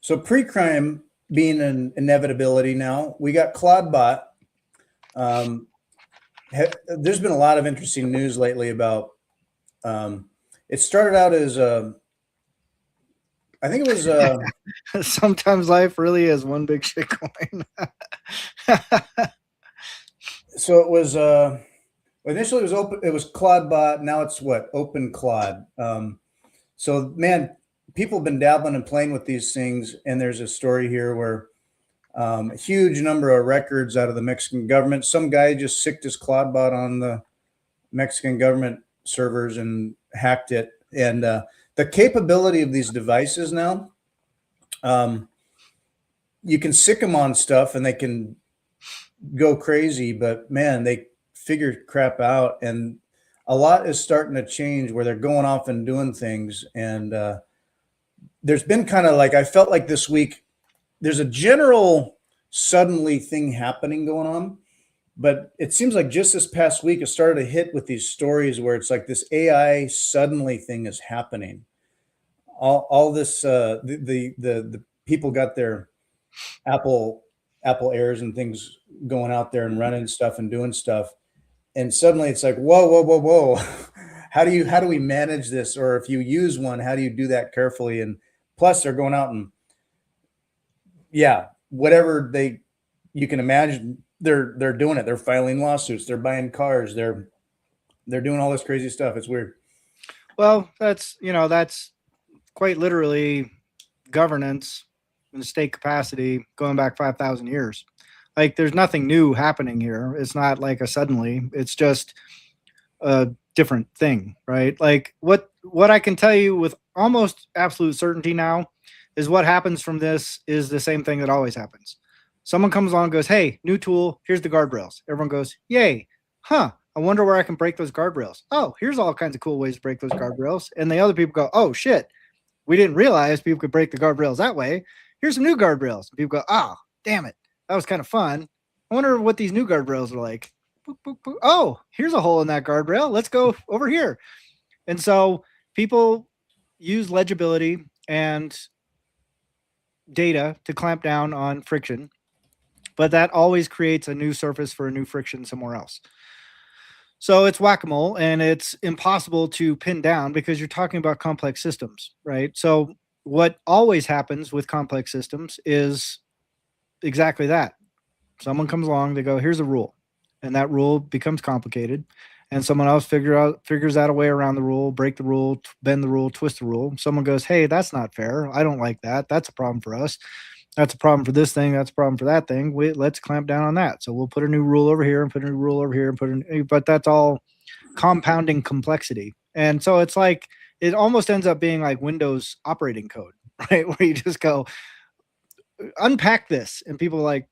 So pre-crime being an inevitability now, we got Claudbot. There's been a lot of interesting news lately about. It started out as I think it was. Sometimes life really is one big shitcoin. So it was initially it was open. It was Claudbot. Now it's what? Open Claude. So man, people have been dabbling and playing with these things. And there's a story here where a huge number of records out of the Mexican government. Some guy just sicked his Claudbot on the Mexican government servers and hacked it. And the capability of these devices now, you can sick them on stuff and they can go crazy, but man, they figure crap out, and a lot is starting to change where they're going off and doing things. And there's been kind of like, I felt like this week, there's a general suddenly thing happening going on. But it seems like just this past week, it started to hit with these stories where it's like this AI suddenly thing is happening. All this, the people got their Apple Airs and things going out there and running stuff and doing stuff, and suddenly it's like, whoa, whoa, whoa, whoa. How do we manage this? Or if you use one, how do you do that carefully? And plus, they're going out and whatever you can imagine, they're doing it. They're filing lawsuits. They're buying cars. They're doing all this crazy stuff. It's weird. Well, that's quite literally governance in the state capacity going back 5,000 years. Like, there's nothing new happening here. It's not like a suddenly. It's just a different thing, right? Like, what I can tell you with almost absolute certainty now is what happens from this is the same thing that always happens. Someone comes along and goes, hey, new tool, here's the guardrails. Everyone goes, yay, huh, I wonder where I can break those guardrails. Oh, here's all kinds of cool ways to break those guardrails. And the other people go, oh, shit, we didn't realize people could break the guardrails that way. Here's some new guardrails. And people go, oh, damn it, that was kind of fun. I wonder what these new guardrails are like. Boop, boop, boop. Oh, here's a hole in that guardrail. Let's go over here. And so people use legibility and data to clamp down on friction, but that always creates a new surface for a new friction somewhere else. So it's whack-a-mole, and it's impossible to pin down because you're talking about complex systems, right? So what always happens with complex systems is exactly that. Someone comes along, they go, here's a rule, and that rule becomes complicated, and someone else figures out a way around the rule, break the rule, bend the rule, twist the rule. Someone goes, hey, that's not fair. I don't like that. That's a problem for us. That's a problem for this thing. That's a problem for that thing. Let's clamp down on that. So we'll put a new rule over here and put a new rule over here and but that's all compounding complexity. And so it's like, it almost ends up being like Windows operating code, right? Where you just go, unpack this. And people are like,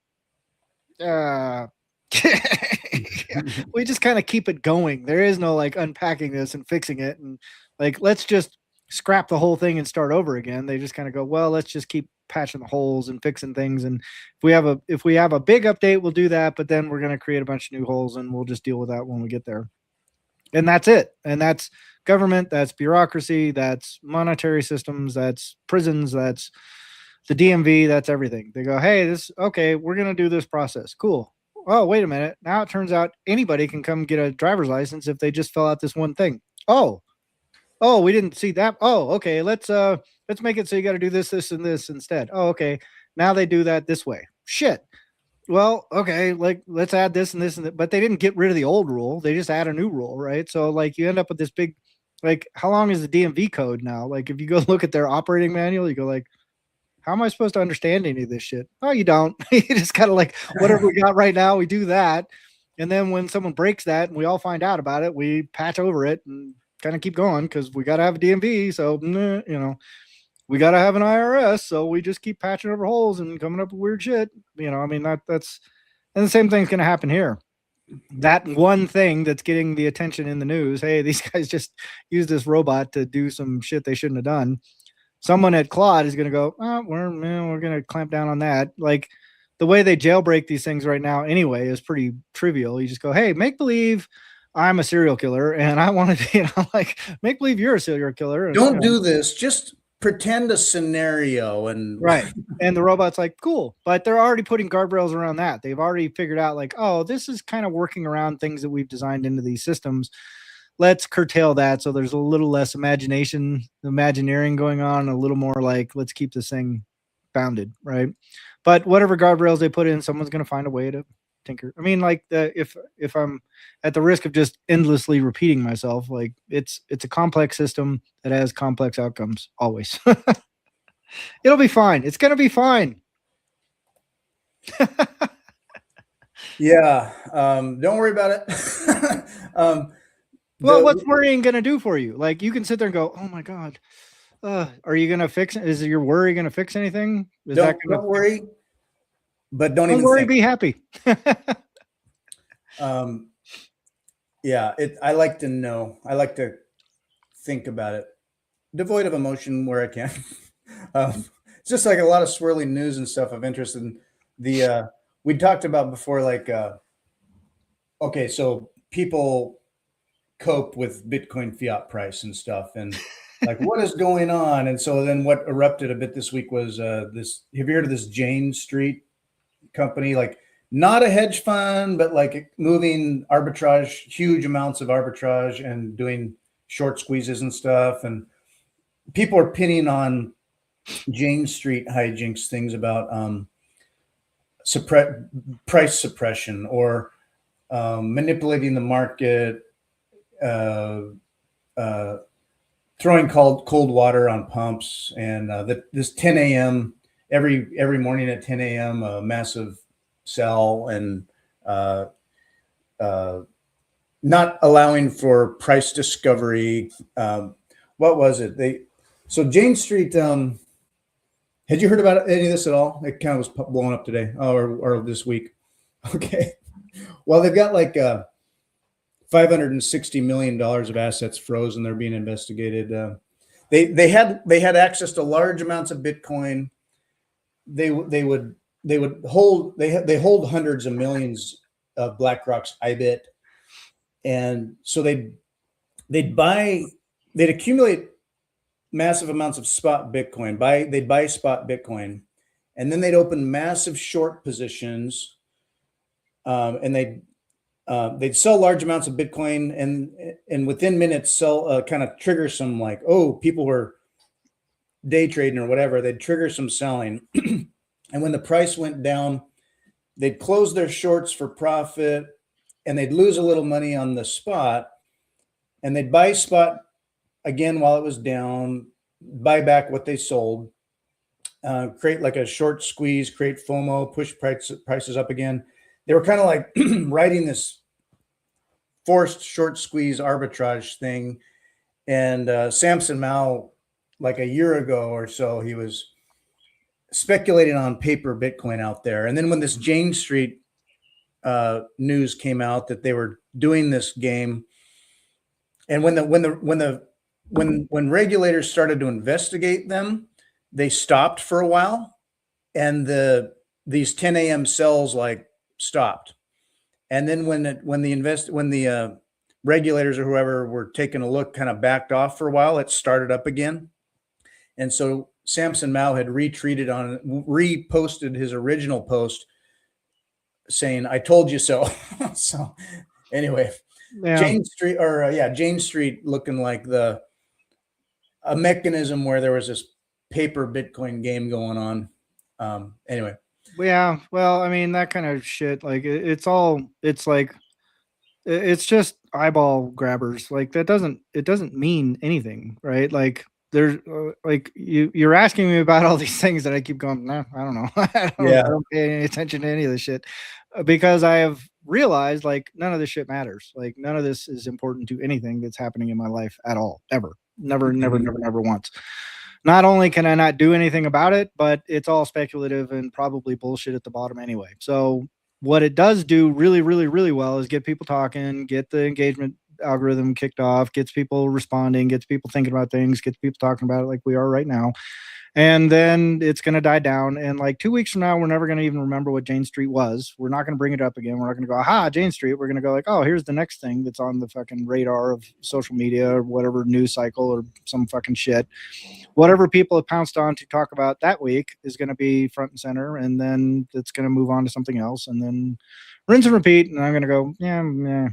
we just kind of keep it going. There is no like unpacking this and fixing it. And like, let's just scrap the whole thing and start over again. They just kind of go, well, let's just keep patching the holes and fixing things. And if we have a big update, we'll do that. But then we're going to create a bunch of new holes and we'll just deal with that when we get there. And that's it. And that's government. That's bureaucracy. That's monetary systems. That's prisons. That's the DMV. That's everything. They go, hey, okay, we're going to do this process. Cool. Oh, wait a minute. Now it turns out anybody can come get a driver's license if they just fill out this one thing. Oh, we didn't see that. Oh, okay. Let's make it so you got to do this, this, and this instead. Oh, okay. Now they do that this way. Shit. Well, okay. Like, let's add this and this and that. But they didn't get rid of the old rule. They just add a new rule, right? So like you end up with this big, like, how long is the DMV code now? Like, if you go look at their operating manual, you go like, how am I supposed to understand any of this shit? Oh, you don't. You just kind of like, whatever we got right now, we do that. And then when someone breaks that and we all find out about it, we patch over it and kind of keep going because we got to have a DMV. So, we got to have an IRS. So we just keep patching over holes and coming up with weird shit. I mean, that's, and the same thing's going to happen here. That one thing that's getting the attention in the news. Hey, these guys just used this robot to do some shit they shouldn't have done. Someone at Claude is going to go, oh, we're going to clamp down on that. Like, the way they jailbreak these things right now anyway is pretty trivial. You just go, hey, make believe I'm a serial killer and I want to, like, make believe you're a serial killer. And, don't do this. Just pretend a scenario. And right. And the robot's like, cool. But they're already putting guardrails around that. They've already figured out like, oh, this is kind of working around things that we've designed into these systems. Let's curtail that. So there's a little less imagineering going on, a little more like, let's keep this thing bounded. Right. But whatever guardrails they put in, someone's going to find a way to tinker. I mean, like, if I'm at the risk of just endlessly repeating myself, like, it's a complex system that has complex outcomes always. It'll be fine. It's going to be fine. Yeah. Don't worry about it. Well, what's worrying going to do for you? Like, you can sit there and go, oh my God, are you going to fix it? Is your worry going to fix anything? Don't worry, but don't even worry, think. Be happy. Yeah, I like to know. I like to think about it, devoid of emotion where I can. It's just like a lot of swirling news and stuff of interest. And we talked about before, like, okay, so people cope with Bitcoin fiat price and stuff, and like what is going on? And so then what erupted a bit this week was this. Have you heard of this Jane Street company? Like not a hedge fund, but like moving arbitrage, huge amounts of arbitrage, and doing short squeezes and stuff. And people are pinning on Jane Street hijinks things about price suppression or manipulating the market, throwing cold water on pumps, and this 10 a.m. every morning at 10 a.m. a massive sell, and not allowing for price discovery. What was it? So Jane Street. Had you heard about any of this at all? It kind of was blowing up today or this week. Okay. Well, they've got like $560 million of assets frozen. They're being investigated. They had access to large amounts of Bitcoin. They hold hundreds of millions of BlackRock's IBIT, and so they'd accumulate massive amounts of spot Bitcoin. They'd buy spot Bitcoin, and then they'd open massive short positions, and they'd sell large amounts of Bitcoin, and within minutes sell kind of trigger some like, oh, people were day trading or whatever. They'd trigger some selling, and when the price went down, they'd close their shorts for profit, and they'd lose a little money on the spot, and they'd buy spot again while it was down, buy back what they sold, create like a short squeeze, create FOMO, push prices up again. They were kind of like riding this forced short squeeze arbitrage thing. And Samson Mao, like a year ago or so, he was speculating on paper Bitcoin out there. And then when this Jane Street news came out that they were doing this game, and when regulators started to investigate them, they stopped for a while, and these 10 a.m. sells like stopped. And then when the regulators or whoever were taking a look, kind of backed off for a while, it started up again. And so Samson Mao had reposted his original post saying, "I told you so." So anyway, yeah. Jane Street looking like a mechanism where there was this paper Bitcoin game going on. Anyway. Yeah. Well, I mean, that kind of shit, like it's just eyeball grabbers. Like it doesn't mean anything, right? Like there's like you're asking me about all these things that I keep going, nah, I don't know. I don't pay any attention to any of this shit because I have realized like none of this shit matters. Like none of this is important to anything that's happening in my life at all, ever. Never once. Not only can I not do anything about it, but it's all speculative and probably bullshit at the bottom anyway. So what it does do really, really, really well is get people talking, get the engagement algorithm kicked off, gets people responding, gets people thinking about things, gets people talking about it like we are right now. And then it's going to die down. And like 2 weeks from now, we're never going to even remember what Jane Street was. We're not going to bring it up again. We're not going to go, aha, Jane Street. We're going to go like, oh, here's the next thing that's on the fucking radar of social media or whatever news cycle or some fucking shit. Whatever people have pounced on to talk about that week is going to be front and center. And then it's going to move on to something else. And then rinse and repeat. And I'm going to go, yeah.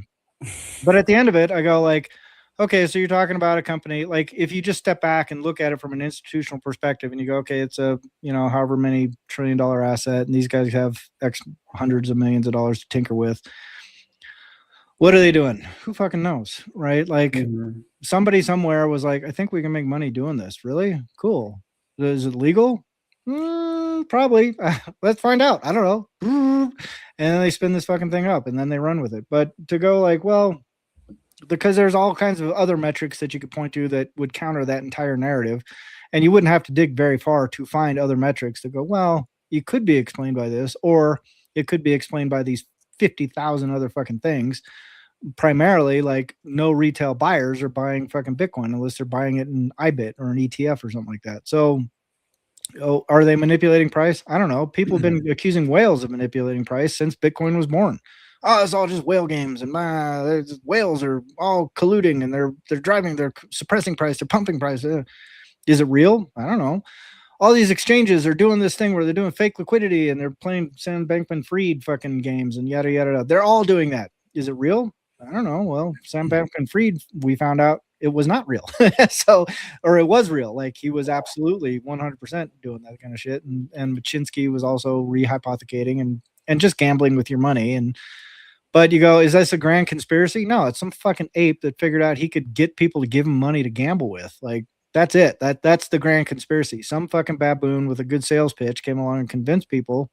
But at the end of it, I go like, okay, so you're talking about a company, like if you just step back and look at it from an institutional perspective and you go, okay, it's a, however many $1 trillion asset and these guys have X hundreds of millions of dollars to tinker with. What are they doing? Who fucking knows, right? Like somebody somewhere was like, I think we can make money doing this. Really? Cool. Is it legal? Probably. Let's find out. I don't know. And then they spin this fucking thing up and then they run with it. But to go like, well, because there's all kinds of other metrics that you could point to that would counter that entire narrative. And you wouldn't have to dig very far to find other metrics that go, well, it could be explained by this, or it could be explained by these 50,000 other fucking things. Primarily, like no retail buyers are buying fucking Bitcoin unless they're buying it in IBIT or an ETF or something like that. So Oh, are they manipulating price? I don't know. People have been accusing whales of manipulating price since Bitcoin was born. Oh, it's all just whale games, and whales are all colluding, and they're suppressing price, they're pumping price. Is it real? I don't know. All these exchanges are doing this thing where they're doing fake liquidity and they're playing Sam Bankman-Fried fucking games and yada yada yada. They're all doing that. Is it real? I don't know. Well, Sam Bankman-Fried, we found out it was not real. Or it was real. Like he was absolutely 100% doing that kind of shit. And Machinsky was also rehypothecating and just gambling with your money. But you go, is this a grand conspiracy? No, it's some fucking ape that figured out he could get people to give him money to gamble with. Like that's it. That's the grand conspiracy. Some fucking baboon with a good sales pitch came along and convinced people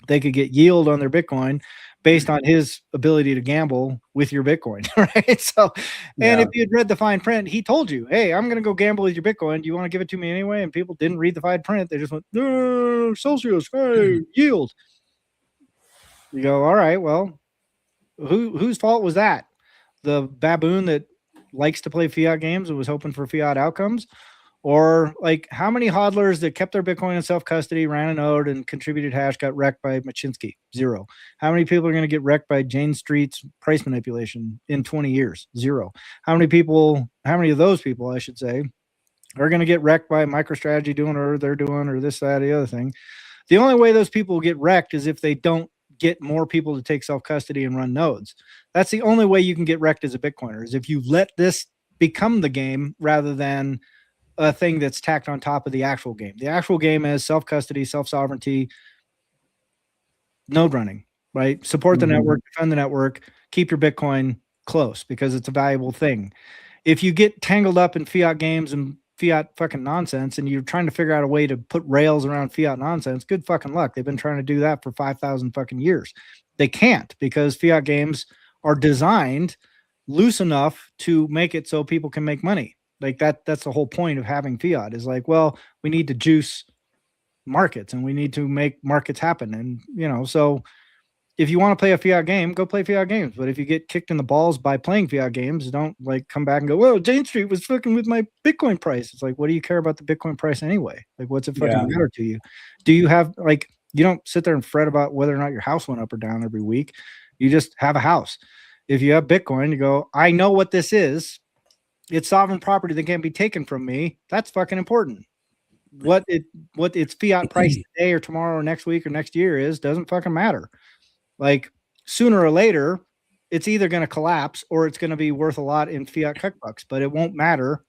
they could get yield on their Bitcoin based on his ability to gamble with your Bitcoin, right? So, and if you had read the fine print, he told you, hey, I'm going to go gamble with your Bitcoin. Do you want to give it to me anyway? And people didn't read the fine print. They just went, no, Celsius, hey, yield. You go, all right, well, whose fault was that? The baboon that likes to play fiat games and was hoping for fiat outcomes? Or like how many hodlers that kept their Bitcoin in self-custody, ran a node and contributed hash got wrecked by Machinsky? Zero. How many people are going to get wrecked by Jane Street's price manipulation in 20 years? Zero. How many of those people, I should say, are going to get wrecked by MicroStrategy doing or they're doing or this, that, or the other thing? The only way those people get wrecked is if they don't get more people to take self-custody and run nodes. That's the only way you can get wrecked as a Bitcoiner, is if you let this become the game rather than a thing that's tacked on top of the actual game. The actual game is self-custody, self-sovereignty, node running, right? Support the network, defend the network, keep your Bitcoin close because it's a valuable thing. If you get tangled up in fiat games and fiat fucking nonsense and you're trying to figure out a way to put rails around fiat nonsense, good fucking luck. They've been trying to do that for 5,000 fucking years. They can't, because fiat games are designed loose enough to make it so people can make money. Like that's the whole point of having fiat, is like, well, we need to juice markets and we need to make markets happen. And, so if you want to play a fiat game, go play fiat games. But if you get kicked in the balls by playing fiat games, don't like come back and go, well, Jane Street was fucking with my Bitcoin price. It's like, what do you care about the Bitcoin price anyway? Like, what's it fucking matter to you? Do you have you don't sit there and fret about whether or not your house went up or down every week. You just have a house. If you have Bitcoin, you go, I know what this is. It's sovereign property that can't be taken from me. That's fucking important. What its fiat price today or tomorrow or next week or next year is doesn't fucking matter. Like sooner or later, it's either going to collapse or it's going to be worth a lot in fiat cuckbucks, but it won't matter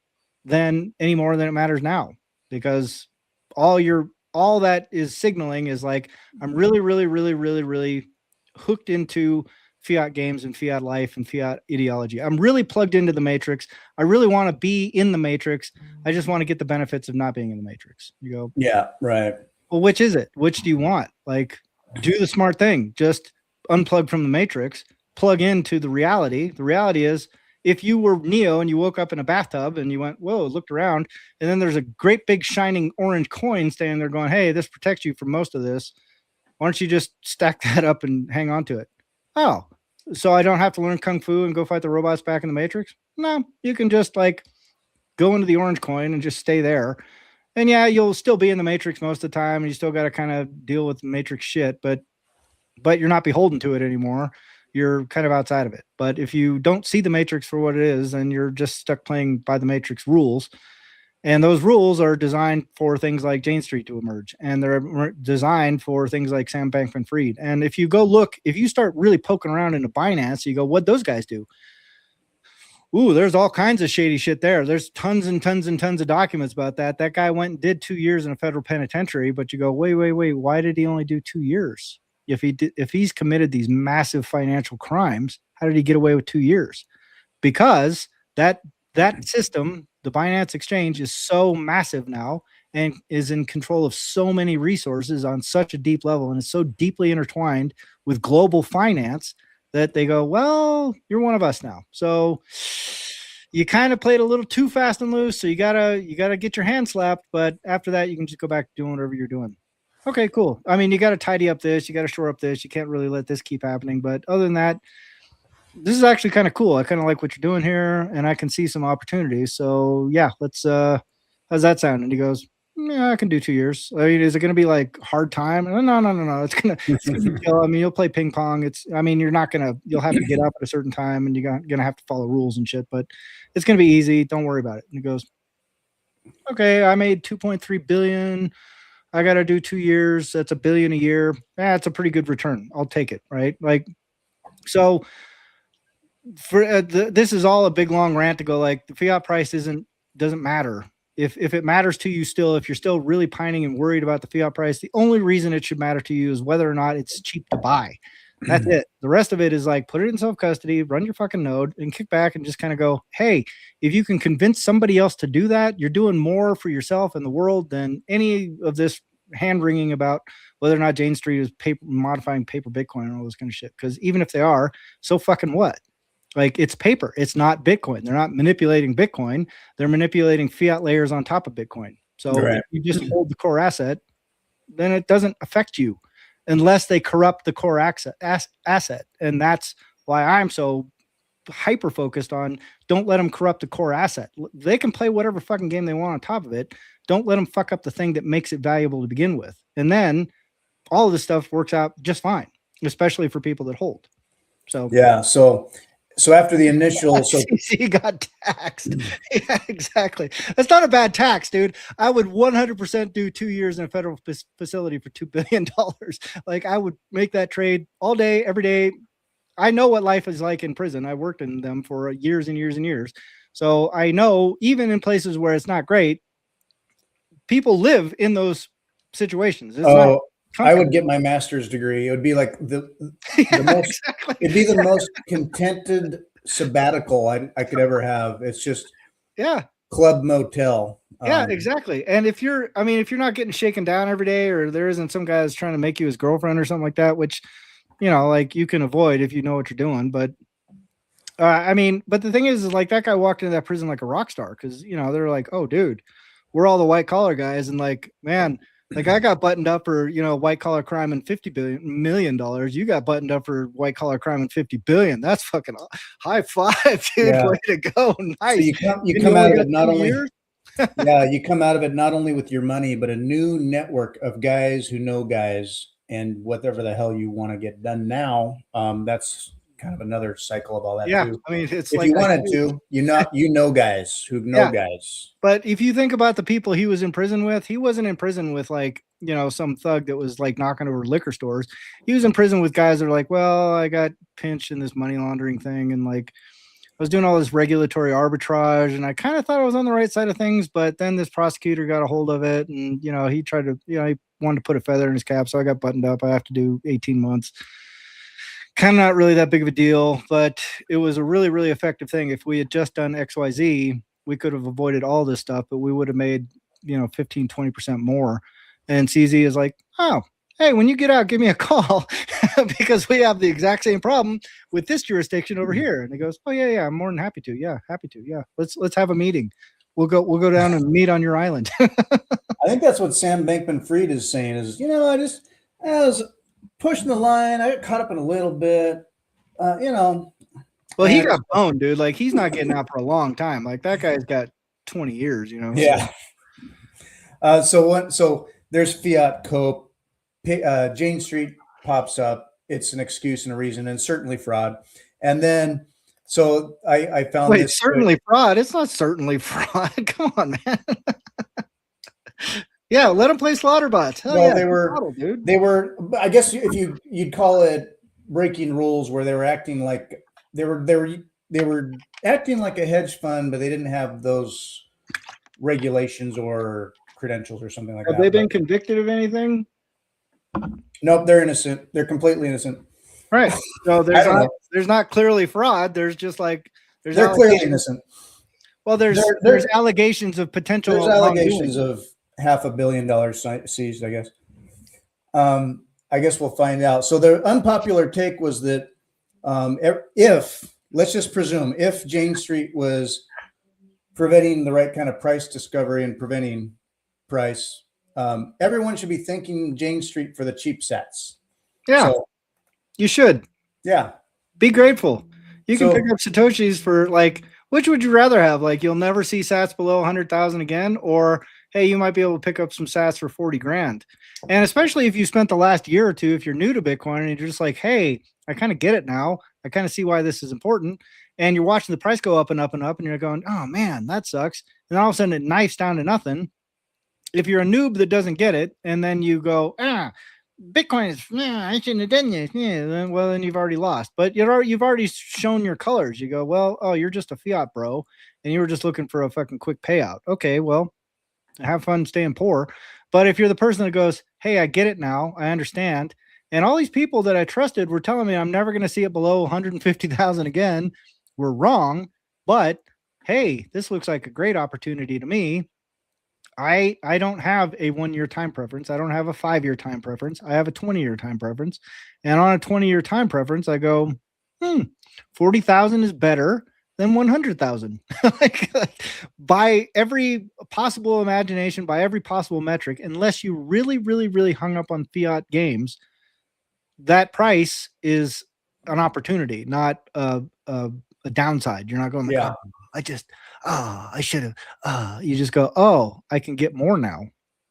then any more than it matters now, because all that is signaling is like, I'm really, really, really, really, really hooked into fiat games and fiat life and fiat ideology. I'm really plugged into the matrix. I really want to be in the matrix. I just want to get the benefits of not being in the matrix. You go, yeah, right. Well, which is it? Which do you want? Like, do the smart thing. Just unplug from the matrix, plug into the reality. The reality is, if you were Neo and you woke up in a bathtub and you went, whoa, looked around, and then there's a great big shining orange coin standing there going, hey, this protects you from most of this. Why don't you just stack that up and hang on to it? Oh, so I don't have to learn Kung Fu and go fight the robots back in the Matrix? No, you can just like go into the orange coin and just stay there. And yeah, you'll still be in the Matrix most of the time, and you still got to kind of deal with Matrix shit, but you're not beholden to it anymore. You're kind of outside of it. But if you don't see the Matrix for what it is, then you're just stuck playing by the Matrix rules. And those rules are designed for things like Jane Street to emerge. And they're designed for things like Sam Bankman-Fried. And if you go look, if you start really poking around into Binance, you go, what'd those guys do? Ooh, there's all kinds of shady shit there. There's tons and tons and tons of documents about that. That guy went and did 2 years in a federal penitentiary, but you go, wait. Why did he only do 2 years? If he's committed these massive financial crimes, how did he get away with 2 years? Because that system, the Binance exchange, is so massive now and is in control of so many resources on such a deep level, and is so deeply intertwined with global finance that they go, well, you're one of us now. So you kind of played a little too fast and loose. So you gotta get your hand slapped, but after that, you can just go back to doing whatever you're doing. Okay, cool. I mean, you got to tidy up this, you got to shore up this. You can't really let this keep happening. But other than that, this is actually kind of cool. I kind of like what you're doing here, and I can see some opportunities. So yeah, let's, how's that sound? And he goes, Yeah, I can do 2 years. I mean, is it going to be like hard time? No. It's gonna be chill. I mean, you'll play ping pong. You're not you'll have to get up at a certain time and you're gonna have to follow rules and shit, but it's gonna be easy. Don't worry about it. And he goes, okay, I made 2.3 billion. I got to do 2 years. That's $1 billion a year. That's a pretty good return. I'll take it. Right. Like, so for this is all a big long rant to go like the fiat price doesn't matter. If it matters to you still, if you're still really pining and worried about the fiat price, the only reason it should matter to you is whether or not it's cheap to buy. That's it. The rest of it is like put it in self-custody, run your fucking node, and kick back and just kind of go, hey, if you can convince somebody else to do that, you're doing more for yourself and the world than any of this hand-wringing about whether or not Jane Street is modifying paper Bitcoin and all this kind of shit. Because even if they are, so fucking what? Like, it's paper. It's not Bitcoin. They're not manipulating Bitcoin. They're manipulating fiat layers on top of Bitcoin. So if you just hold the core asset, then it doesn't affect you unless they corrupt the core asset. And that's why I'm so hyper focused on don't let them corrupt the core asset. They can play whatever fucking game they want on top of it. Don't let them fuck up the thing that makes it valuable to begin with. And then all of this stuff works out just fine, especially for people that hold. So yeah. So after the initial, he got taxed. Yeah, exactly. That's not a bad tax, dude. I would 100% do 2 years in a federal facility for $2 billion. Like, I would make that trade all day, every day. I know what life is like in prison. I worked in them for years and years and years. So I know even in places where it's not great, people live in those situations. It's I would get my master's degree. It would be like the most, exactly. It'd be the most contented sabbatical I could ever have. It's just club motel. Yeah, exactly. And if you're not getting shaken down every day, or there isn't some guy that's trying to make you his girlfriend or something like that, which, like you can avoid if you know what you're doing. But but the thing is like that guy walked into that prison like a rock star because, they're like, oh, dude, we're all the white collar guys. And like, man, like I got buttoned up for, white collar crime and $50 million. You got buttoned up for white collar crime and 50 billion. That's fucking high five, dude. Yeah. Way to go. Nice. So you come out of it not only you come out of it not only with your money, but a new network of guys who know guys and whatever the hell you want to get done now. That's kind of another cycle of all that too. I mean, it's if like you wanted to, you know guys who know guys. But if you think about the people he was in prison with, he wasn't in prison with like, some thug that was like knocking over liquor stores. He was in prison with guys that are like, well, I got pinched in this money laundering thing. And like, I was doing all this regulatory arbitrage and I kind of thought I was on the right side of things, but then this prosecutor got a hold of it and, he tried to, he wanted to put a feather in his cap. So I got buttoned up. I have to do 18 months. Kind of not really that big of a deal, but it was a really, really effective thing. If we had just done XYZ, we could have avoided all this stuff, but we would have made, 15, 20% more. And CZ is like, oh, hey, when you get out, give me a call because we have the exact same problem with this jurisdiction over here. And he goes, oh yeah, I'm more than happy to. Yeah, happy to. Yeah, let's have a meeting. We'll go down and meet on your island. I think that's what Sam Bankman-Fried is saying is, I was pushing the line. I got caught up in a little bit, Well, he got boned, dude. Like he's not getting out for a long time. Like that guy's got 20 years, Yeah. So there's Fiat Cope. Jane Street pops up. It's an excuse and a reason, and certainly fraud. And then, so I found this. Certainly fraud. It's not certainly fraud. Come on, man. Yeah, let them play Slaughterbots. Well, they were. I guess if you'd call it breaking rules, where they were acting like they were acting like a hedge fund, but they didn't have those regulations or credentials or something like that. Have they been convicted of anything? Nope, they're innocent. They're completely innocent. Right. So there's not clearly fraud. There's just like they're clearly innocent. Well, there's allegations of potential. There's allegations of $500 million seized, I guess. I guess we'll find out. So the unpopular take was that let's just presume if Jane Street was preventing the right kind of price discovery and preventing price, everyone should be thanking Jane Street for the cheap sats. Yeah, so, you should. Yeah. Be grateful. You can pick up Satoshis for like, which would you rather have? Like, you'll never see sats below 100,000 again, or hey, you might be able to pick up some sats for 40 grand. And especially if you spent the last year or two, if you're new to Bitcoin and you're just like, hey, I kind of get it now. I kind of see why this is important. And you're watching the price go up and up and up, and you're going, oh man, that sucks. And all of a sudden it knifes down to nothing. If you're a noob that doesn't get it, and then you go, Bitcoin is, I shouldn't have done this. Yeah, well, then you've already lost. But you've already shown your colors. You go, well, oh, you're just a fiat bro, and you were just looking for a fucking quick payout. Okay, well, have fun staying poor. But if you're the person that goes, hey, I get it now, I understand. And all these people that I trusted were telling me I'm never going to see it below 150,000 again. We're wrong. But hey, this looks like a great opportunity to me. I don't have a 1 year time preference. I don't have a 5 year time preference. I have a 20 year time preference. And on a 20 year time preference, I go, 40,000 is better than 100,000. like, by every possible imagination, by every possible metric, unless you really, really, really hung up on fiat games, that price is an opportunity, not a downside. You're not going, I should have. You just go, oh, I can get more now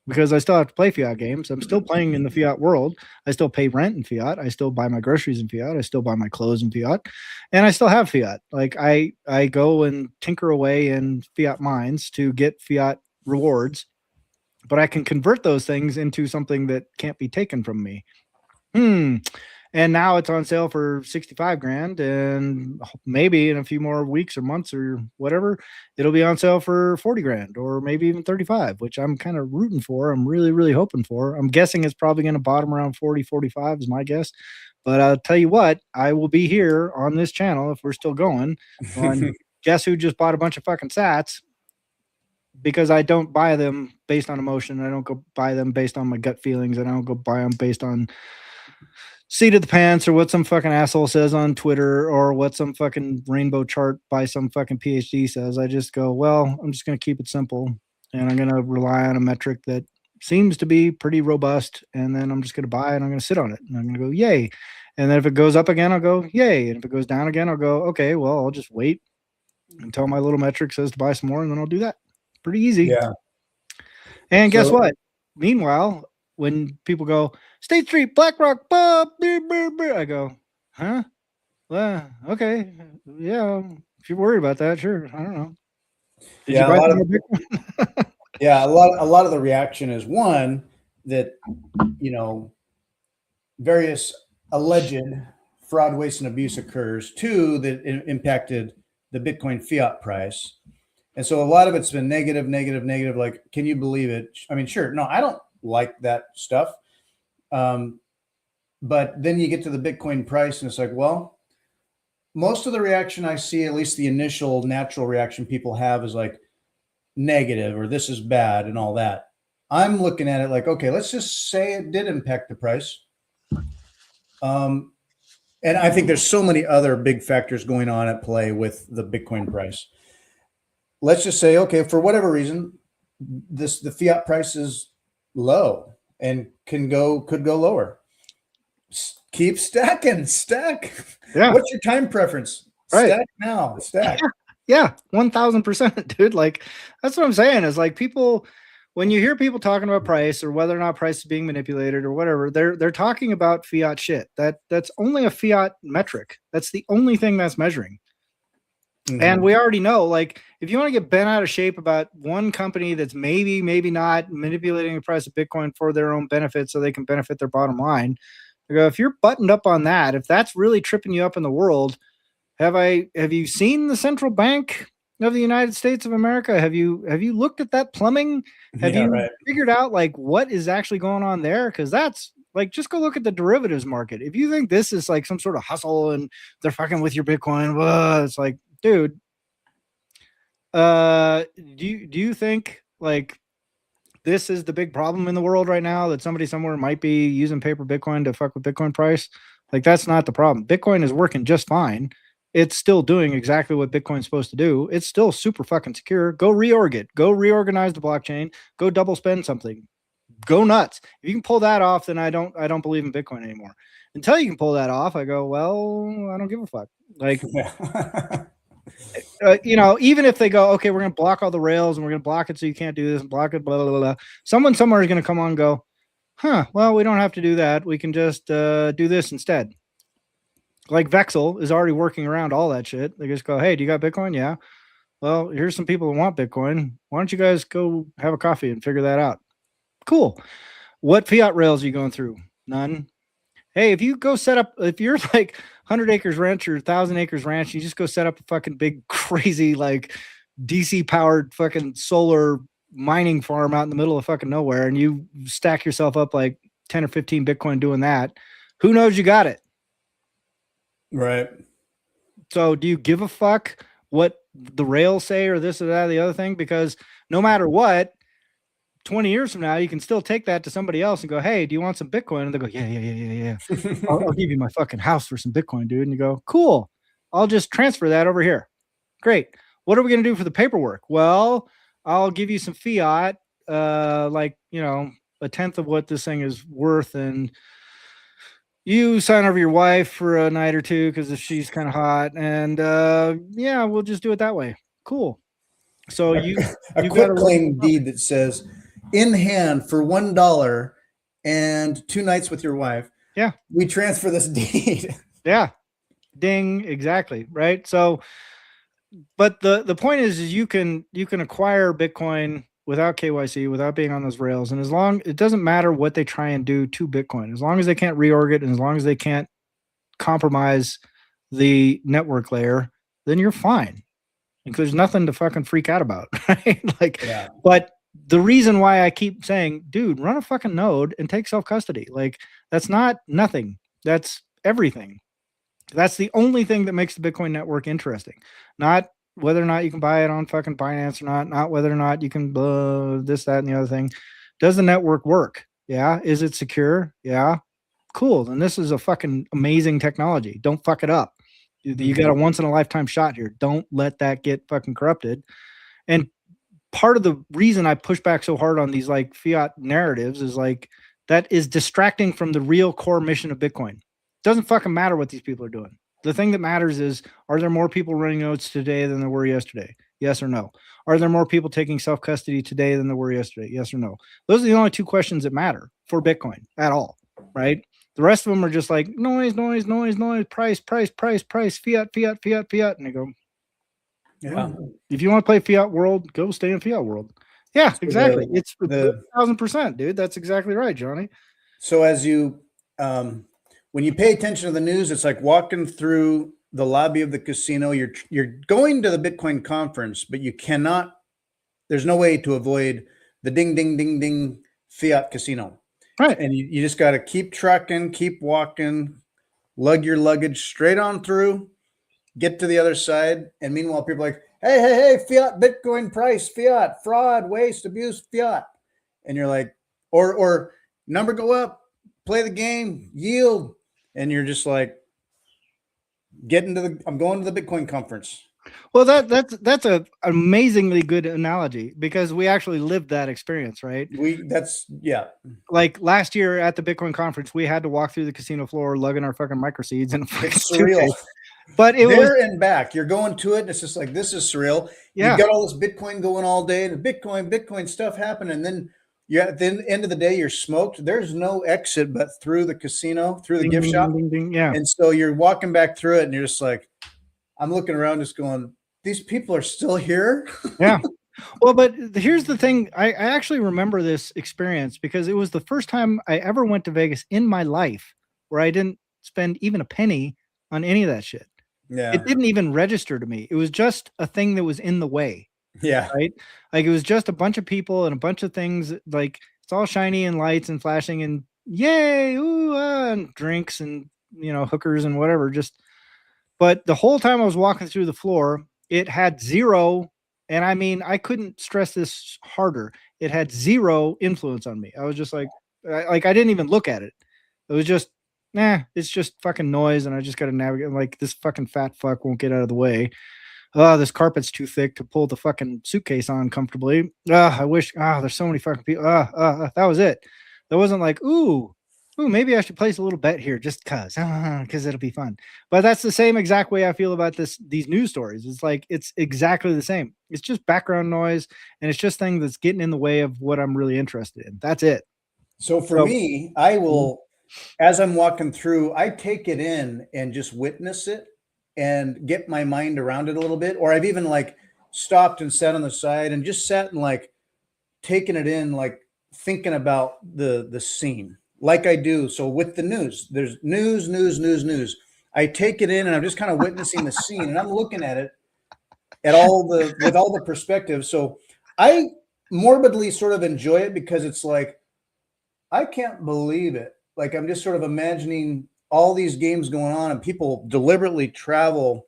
because I still have to play fiat games. I'm still playing in the fiat world. I still pay rent in fiat. I still buy my groceries in fiat. I still buy my clothes in fiat, and I still have fiat. Like I go and tinker away in fiat mines to get fiat rewards, but I can convert those things into something that can't be taken from me. And now it's on sale for 65 grand, and maybe in a few more weeks or months or whatever, it'll be on sale for 40 grand or maybe even 35, which I'm kind of rooting for. I'm really, really hoping for. I'm guessing it's probably going to bottom around 40, 45 is my guess. But I'll tell you what, I will be here on this channel if we're still going on Guess Who Just Bought a Bunch of Fucking Sats, because I don't buy them based on emotion. I don't go buy them based on my gut feelings. And I don't go buy them based on seat of the pants or what some fucking asshole says on Twitter or what some fucking rainbow chart by some fucking PhD says. I just go, well, I'm just going to keep it simple, and I'm going to rely on a metric that seems to be pretty robust. And then I'm just going to buy it and I'm going to sit on it and I'm going to go, yay. And then if it goes up again, I'll go, yay. And if it goes down again, I'll go, okay, well, I'll just wait until my little metric says to buy some more, and then I'll do that. Pretty easy. Yeah. And guess what? Meanwhile, when people go, State Street, BlackRock, I go, huh? Well, okay. Yeah. If you're worried about that, sure. I don't know. Yeah, a lot of the reaction is one that, various alleged fraud, waste, and abuse occurs. Two, that impacted the Bitcoin fiat price. And so a lot of it's been negative. Like, can you believe it? I mean, sure. No, I don't like that stuff. But then you get to the Bitcoin price and it's like, well, most of the reaction I see, at least the initial natural reaction people have, is like negative or this is bad and all that. I'm looking at it like, okay, let's just say it did impact the price. And I think there's so many other big factors going on at play with the Bitcoin price. Let's just say, okay, for whatever reason, the fiat price is low and could go lower. Keep stacking, stack. Yeah. What's your time preference? Right. Stack now, stack. Yeah, 1000%, dude. Like, that's what I'm saying is like people, when you hear people talking about price or whether or not price is being manipulated or whatever, they're talking about fiat shit. That's only a fiat metric. That's the only thing that's measuring. Mm-hmm. And we already know, like, if you want to get bent out of shape about one company that's maybe not manipulating the price of Bitcoin for their own benefit so they can benefit their bottom line, if you're buttoned up on that, if that's really tripping you up in the world, have you seen the central bank of the United States of America? Have you looked at that plumbing? Have you figured out like what is actually going on there? Because that's like, just go look at the derivatives market. If you think this is like some sort of hustle and they're fucking with your Bitcoin, it's like, dude, do you think like this is the big problem in the world right now, that somebody somewhere might be using paper Bitcoin to fuck with Bitcoin price? Like, that's not the problem. Bitcoin is working just fine. It's still doing exactly what Bitcoin's supposed to do. It's still super fucking secure. Go reorg it. Go reorganize the blockchain. Go double spend something. Go nuts. If you can pull that off, then I don't believe in Bitcoin anymore. Until you can pull that off, I go, well, I don't give a fuck. Like, Even if they go, okay, we're going to block all the rails and we're going to block it so you can't do this and block it, blah, blah, blah, blah. Someone somewhere is going to come on and go, well, we don't have to do that. We can just do this instead. Like Vexel is already working around all that shit. They just go, hey, do you got Bitcoin? Yeah. Well, here's some people that want Bitcoin. Why don't you guys go have a coffee and figure that out? Cool. What fiat rails are you going through? None. Hey, if you go set up, if you're like 100 acres ranch or 1,000 acres ranch, you just go set up a fucking big, crazy, like DC powered fucking solar mining farm out in the middle of fucking nowhere, and you stack yourself up like 10 or 15 Bitcoin doing that. Who knows you got it? Right. So do you give a fuck what the rails say or this or that or the other thing? Because no matter what, 20 years from now, you can still take that to somebody else and go, hey, do you want some Bitcoin? And they go, yeah. I'll give you my fucking house for some Bitcoin, dude. And you go, cool. I'll just transfer that over here. Great. What are we going to do for the paperwork? Well, I'll give you some fiat, like, a tenth of what this thing is worth. And you sign over your wife for a night or two because if she's kind of hot. And we'll just do it that way. Cool. So you quit claim deed that says in hand for $1 and 2 nights with your wife. Yeah. We transfer this deed. Yeah. Ding. Exactly. Right. So, but the point is you can acquire Bitcoin without KYC, without being on those rails. And it doesn't matter what they try and do to Bitcoin, as long as they can't reorg it and as long as they can't compromise the network layer, then you're fine. Because there's nothing to fucking freak out about, right? But the reason why I keep saying, dude, run a fucking node and take self-custody. Like, that's not nothing. That's everything. That's the only thing that makes the Bitcoin network interesting. Not whether or not you can buy it on fucking Binance or not whether or not you can this, that, and the other thing. Does the network work? Yeah. Is it secure? Yeah. Cool. Then this is a fucking amazing technology. Don't fuck it up. You got a once in a lifetime shot here. Don't let that get fucking corrupted. And part of the reason I push back so hard on these like fiat narratives is like that is distracting from the real core mission of Bitcoin. Doesn't fucking matter what these people are doing. The thing that matters is, are there more people running nodes today than there were yesterday? Yes or no? Are there more people taking self-custody today than there were yesterday? Yes or no? Those are the only 2 questions that matter for Bitcoin at all, right? The rest of them are just like noise, price, fiat. And they go, yeah. If you want to play fiat world, go stay in fiat world. Yeah, exactly. It's 1,000%, dude. That's exactly right, Johnny. So as you, when you pay attention to the news, it's like walking through the lobby of the casino. You're going to the Bitcoin conference, but you cannot. There's no way to avoid the ding, ding, ding, ding fiat casino. Right. And you just got to keep trucking, keep walking, lug your luggage straight on through, get to the other side. And meanwhile, people are like, hey, fiat, Bitcoin price, fiat, fraud, waste, abuse, fiat. And you're like, or number go up, play the game, yield. And you're just like, I'm going to the Bitcoin conference. Well, that's an amazingly good analogy because we actually lived that experience, right? Yeah. Like last year at the Bitcoin conference, we had to walk through the casino floor lugging our fucking microseeds and it's surreal. But it was there and back. You're going to it, and it's just like this is surreal. Yeah. You got all this Bitcoin going all day, and Bitcoin stuff happened, and then at the end of the day, you're smoked. There's no exit but through the casino, through the gift shop. Ding, ding, yeah. And so you're walking back through it, and you're just like, I'm looking around, just going, these people are still here. Yeah. Well, but here's the thing. I actually remember this experience because it was the first time I ever went to Vegas in my life where I didn't spend even a penny on any of that shit. Yeah. It didn't even register to me. It was just a thing that was in the way. Yeah. Right. Like it was just a bunch of people and a bunch of things. Like it's all shiny and lights and flashing and yay, ooh, and drinks and, hookers and whatever. But the whole time I was walking through the floor, it had zero. And I mean, I couldn't stress this harder. It had zero influence on me. I was just like I didn't even look at it. It was just, it's just fucking noise. And I just got to navigate. Like this fucking fat fuck won't get out of the way. This carpet's too thick to pull the fucking suitcase on comfortably. I wish, there's so many fucking people. That was it. That wasn't like, ooh, oh, maybe I should place a little bet here just because it'll be fun. But that's the same exact way I feel about these news stories. It's like it's exactly the same. It's just background noise, and it's just things that's getting in the way of what I'm really interested in. That's it. So for me, I will, as I'm walking through, I take it in and just witness it and get my mind around it a little bit. Or I've even like stopped and sat on the side and just sat and like taking it in, like thinking about the scene like I do. So with the news, there's news. I take it in and I'm just kind of witnessing the scene and I'm looking at it with all the perspective. So I morbidly sort of enjoy it because it's like, I can't believe it. Like I'm just sort of imagining all these games going on and people deliberately travel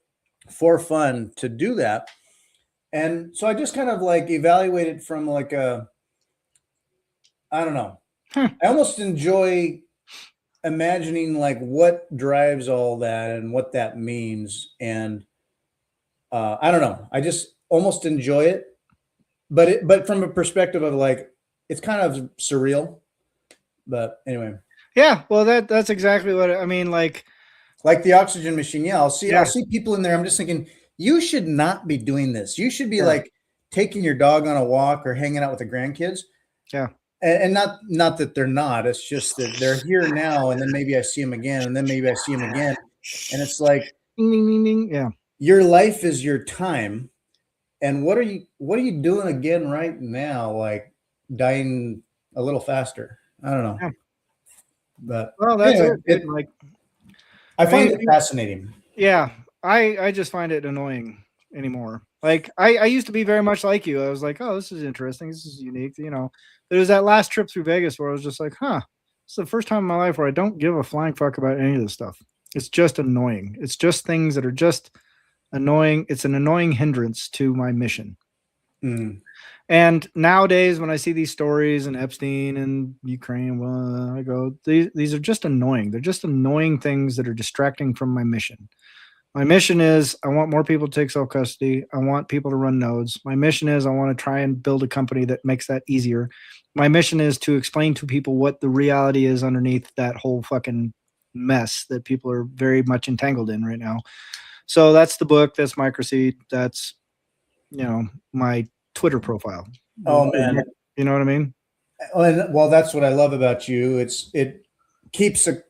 for fun to do that. And so I just kind of like evaluate it from like I don't know. I almost enjoy imagining like what drives all that and what that means. And I don't know. I just almost enjoy it, but from a perspective of like, it's kind of surreal. But anyway. Yeah, well, that's exactly what I mean. Like the oxygen machine. Yeah, I'll see people in there. I'm just thinking, you should not be doing this. You should be like taking your dog on a walk or hanging out with the grandkids. Yeah. And not that they're not. It's just that they're here now, and then maybe I see them again, and then maybe I see them again, and it's like, ding, ding, ding, ding. Yeah. Your life is your time, and what are you doing again right now? Like dying a little faster. I don't know. Yeah. But well, that's it. Like I find it fascinating. Yeah, I just find it annoying anymore. Like I used to be very much like you. I was like, oh, this is interesting. This is unique. You know, there was that last trip through Vegas where I was just like, it's the first time in my life where I don't give a flying fuck about any of this stuff. It's just annoying. It's just things that are just annoying. It's an annoying hindrance to my mission. Mm. And nowadays, when I see these stories and Epstein and Ukraine, I go, these are just annoying. They're just annoying things that are distracting from my mission. My mission is I want more people to take self-custody. I want people to run nodes. My mission is I want to try and build a company that makes that easier. My mission is to explain to people what the reality is underneath that whole fucking mess that people are very much entangled in right now. So that's the book. That's MicroSeed. That's, my Twitter profile. Oh man, you know what I mean? Well, that's what I love about you. It keeps a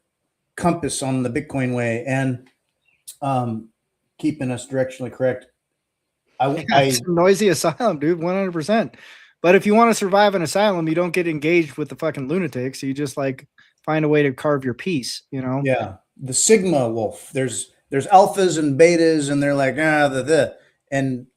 compass on the Bitcoin way and keeping us directionally correct. It's a noisy asylum, dude, 100%. But if you want to survive an asylum, you don't get engaged with the fucking lunatics. You just like find a way to carve your piece. Yeah, the Sigma wolf. There's alphas and betas, and they're like and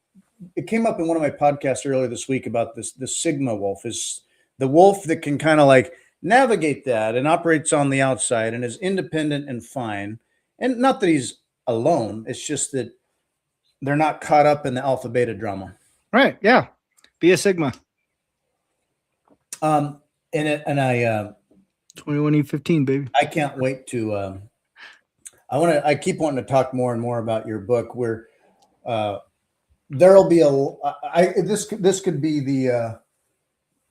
it came up in one of my podcasts earlier this week about this. The Sigma wolf is the wolf that can kind of like navigate that and operates on the outside and is independent and fine. And not that he's alone. It's just that they're not caught up in the alpha beta drama. Right. Yeah. Be a Sigma. And I 21E15, baby. I can't wait to I keep wanting to talk more and more about your book where there'll be this could be the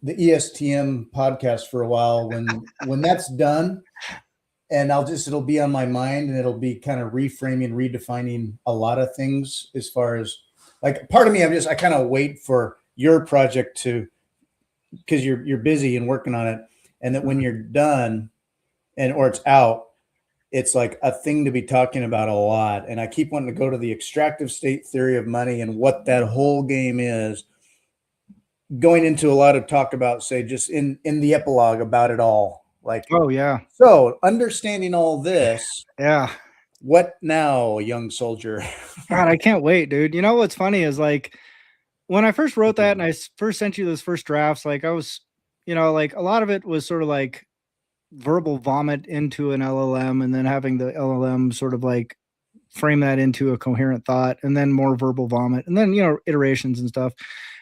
ESTM podcast for a while when that's done, and it'll be on my mind and it'll be kind of reframing, redefining a lot of things as far as like part of me I kind of wait for your project because you're busy and working on it, and that when you're done or it's out, it's like a thing to be talking about a lot. And I keep wanting to go to the extractive state theory of money and what that whole game is, going into a lot of talk about, say, just in the epilogue about it all. Like, oh yeah. So understanding all this. Yeah. What now, young soldier? God, I can't wait, dude. You know, what's funny is like when I first wrote that and I first sent you those first drafts, like I was, like a lot of it was sort of like verbal vomit into an LLM and then having the LLM sort of like frame that into a coherent thought and then more verbal vomit and then, iterations and stuff.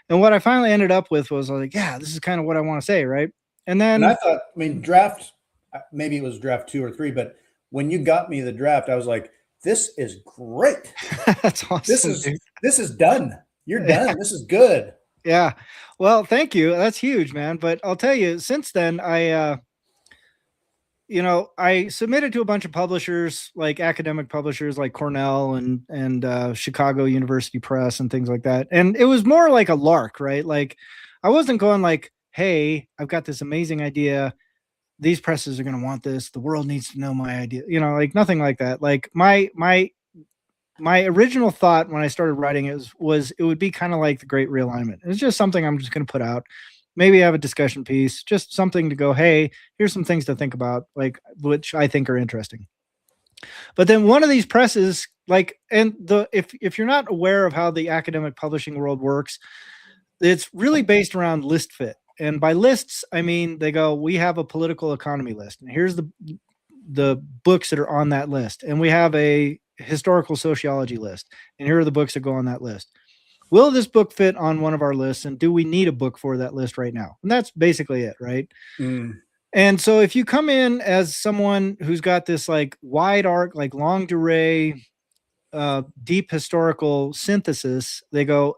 And what I finally ended up with was like, yeah, this is kind of what I want to say. Right. And then I thought, draft, maybe it was draft 2 or 3, but when you got me the draft, I was like, this is great. That's awesome. This is done. You're done. This is good. Yeah. Well, thank you. That's huge, man. But I'll tell you, since then, I submitted to a bunch of publishers, like academic publishers like Cornell and Chicago University Press and things like that. And it was more like a lark, right? Like I wasn't going like, hey, I've got this amazing idea. These presses are going to want this. The world needs to know my idea. Like nothing like that. Like my original thought when I started writing it was it would be kind of like the Great Realignment. It's just something I'm just going to put out. Maybe have a discussion piece, just something to go, hey, here's some things to think about, like which I think are interesting. But then one of these presses, like, and if you're not aware of how the academic publishing world works, it's really based around list fit. And by lists, I mean they go, we have a political economy list, and here's the books that are on that list, and we have a historical sociology list, and here are the books that go on that list. Will this book fit on one of our lists, and do we need a book for that list right now? And that's basically it, right? And so if you come in as someone who's got this like wide arc, like long durée, deep historical synthesis, they go,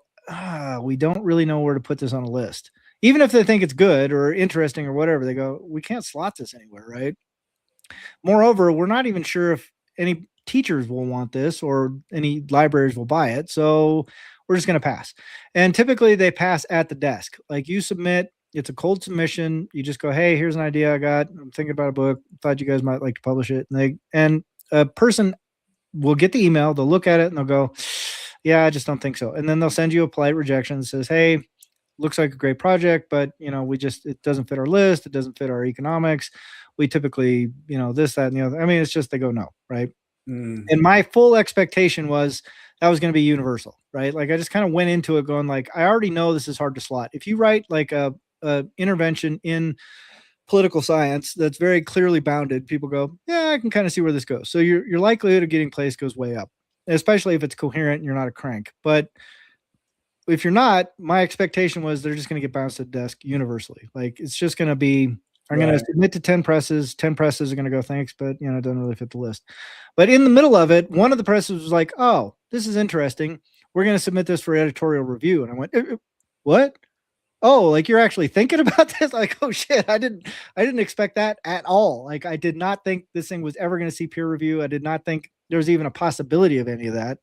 we don't really know where to put this on a list. Even if they think it's good or interesting or whatever, they go, we can't slot this anywhere, right? Moreover, we're not even sure if any teachers will want this or any libraries will buy it. So we're just going to pass. And typically they pass at the desk. Like you submit, it's a cold submission. You just go, hey, here's an idea I got. I'm thinking about a book. Thought you guys might like to publish it. And a person will get the email. They'll look at it and they'll go, yeah, I just don't think so. And then they'll send you a polite rejection that says, hey, looks like a great project, but it doesn't fit our list. It doesn't fit our economics. We typically, this, that, and the other. I mean, it's just, they go, no. Right. And my full expectation was that was going to be universal, right? Like I just kind of went into it going like, I already know this is hard to slot. If you write like a intervention in political science that's very clearly bounded, people go, yeah, I can kind of see where this goes. So your likelihood of getting placed goes way up, especially if it's coherent and you're not a crank. But if you're not, my expectation was they're just going to get bounced at the desk universally. Like it's just going to be, I'm going to submit to 10 presses. 10 presses are going to go, thanks, but it doesn't really fit the list. But in the middle of it, one of the presses was like, oh, this is interesting. We're going to submit this for editorial review. And I went, what? Oh, like you're actually thinking about this? Like, oh shit, I didn't expect that at all. Like I did not think this thing was ever going to see peer review. I did not think there was even a possibility of any of that.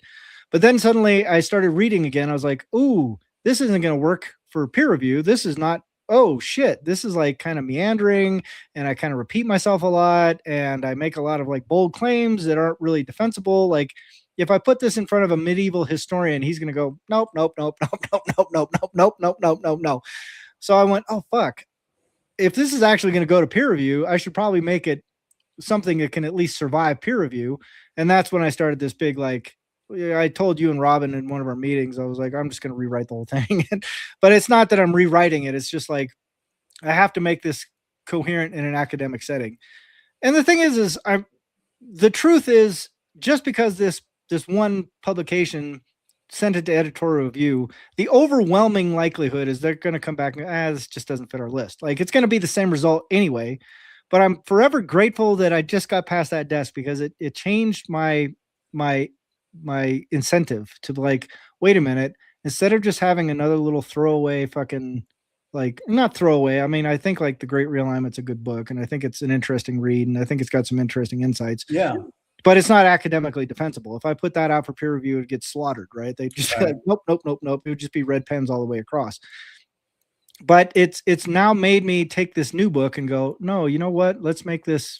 But then suddenly I started reading again. I was like, ooh, this isn't going to work for peer review. This is not, oh shit, this is like kind of meandering, and I kind of repeat myself a lot, and I make a lot of like bold claims that aren't really defensible. Like if I put this in front of a medieval historian, he's going to go, nope, nope, nope, nope, nope, nope, nope, nope, nope, nope, nope, nope, no. So I went, oh fuck. If this is actually going to go to peer review, I should probably make it something that can at least survive peer review. And that's when I started this big, like, I told you and Robin in one of our meetings, I was like, I'm just going to rewrite the whole thing. But it's not that I'm rewriting it. It's just like, I have to make this coherent in an academic setting. And the thing is the truth is, just because this one publication sent it to editorial review, the overwhelming likelihood is they're going to come back and this just doesn't fit our list. Like it's going to be the same result anyway. But I'm forever grateful that I just got past that desk, because it changed my incentive to like, wait a minute, instead of just having another little throwaway fucking, like, not throwaway. I mean, I think like The Great Realignment's a good book, and I think it's an interesting read, and I think it's got some interesting insights. Yeah. But it's not academically defensible. If I put that out for peer review, it gets slaughtered, right? They just be like, nope, nope, nope, nope. It would just be red pens all the way across. But it's now made me take this new book and go, no, you know what? Let's make this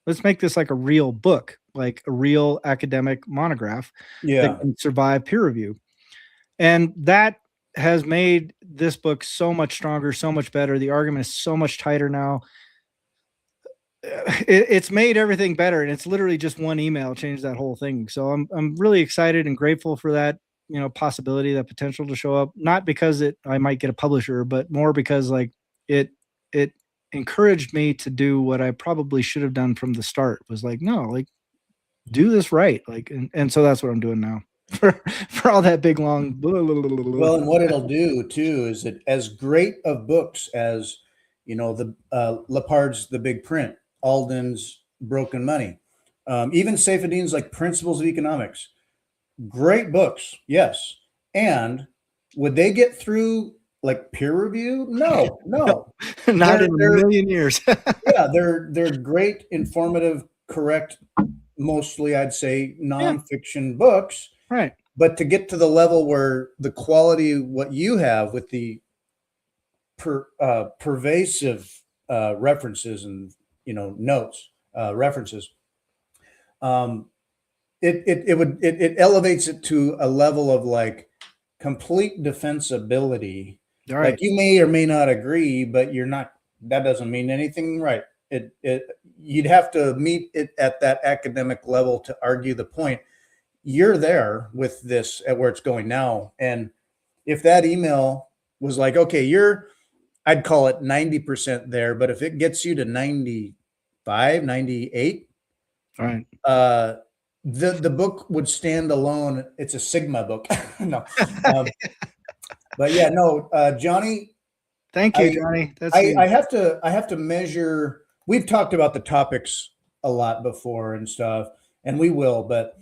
like a real book, like a real academic monograph that can survive peer review. And that has made this book so much stronger, so much better. The argument is so much tighter now. It's made everything better, and it's literally just one email changed that whole thing. So I'm really excited and grateful for that, possibility, that potential to show up, not because I might get a publisher, but more because like it encouraged me to do what I probably should have done from the start, was like, no, like do this right. Like, and so that's what I'm doing now for all that big, long. Blah, blah, blah, blah. Well, and what it'll do too, is that as great of books as, the Lepard's The Big Print, Alden's Broken Money, even Saifedean's like Principles of Economics, great books. Yes. And would they get through like peer review? No. Not in a million years. Yeah, they're great, informative, correct, mostly I'd say nonfiction books. Right. But to get to the level where the quality, what you have with the pervasive references and notes, references, it elevates it to a level of like complete defensibility. Right. Like you may or may not agree, but you're not. That doesn't mean anything, right? You'd have to meet it at that academic level to argue the point. You're there with this at where it's going now, and if that email was like, okay, I'd call it 90% there, but if it gets you to 95, 98, right, the book would stand alone. It's a Sigma book. No, but yeah, no, Johnny. Thank you, Johnny. I have to measure. We've talked about the topics a lot before and stuff, and we will, but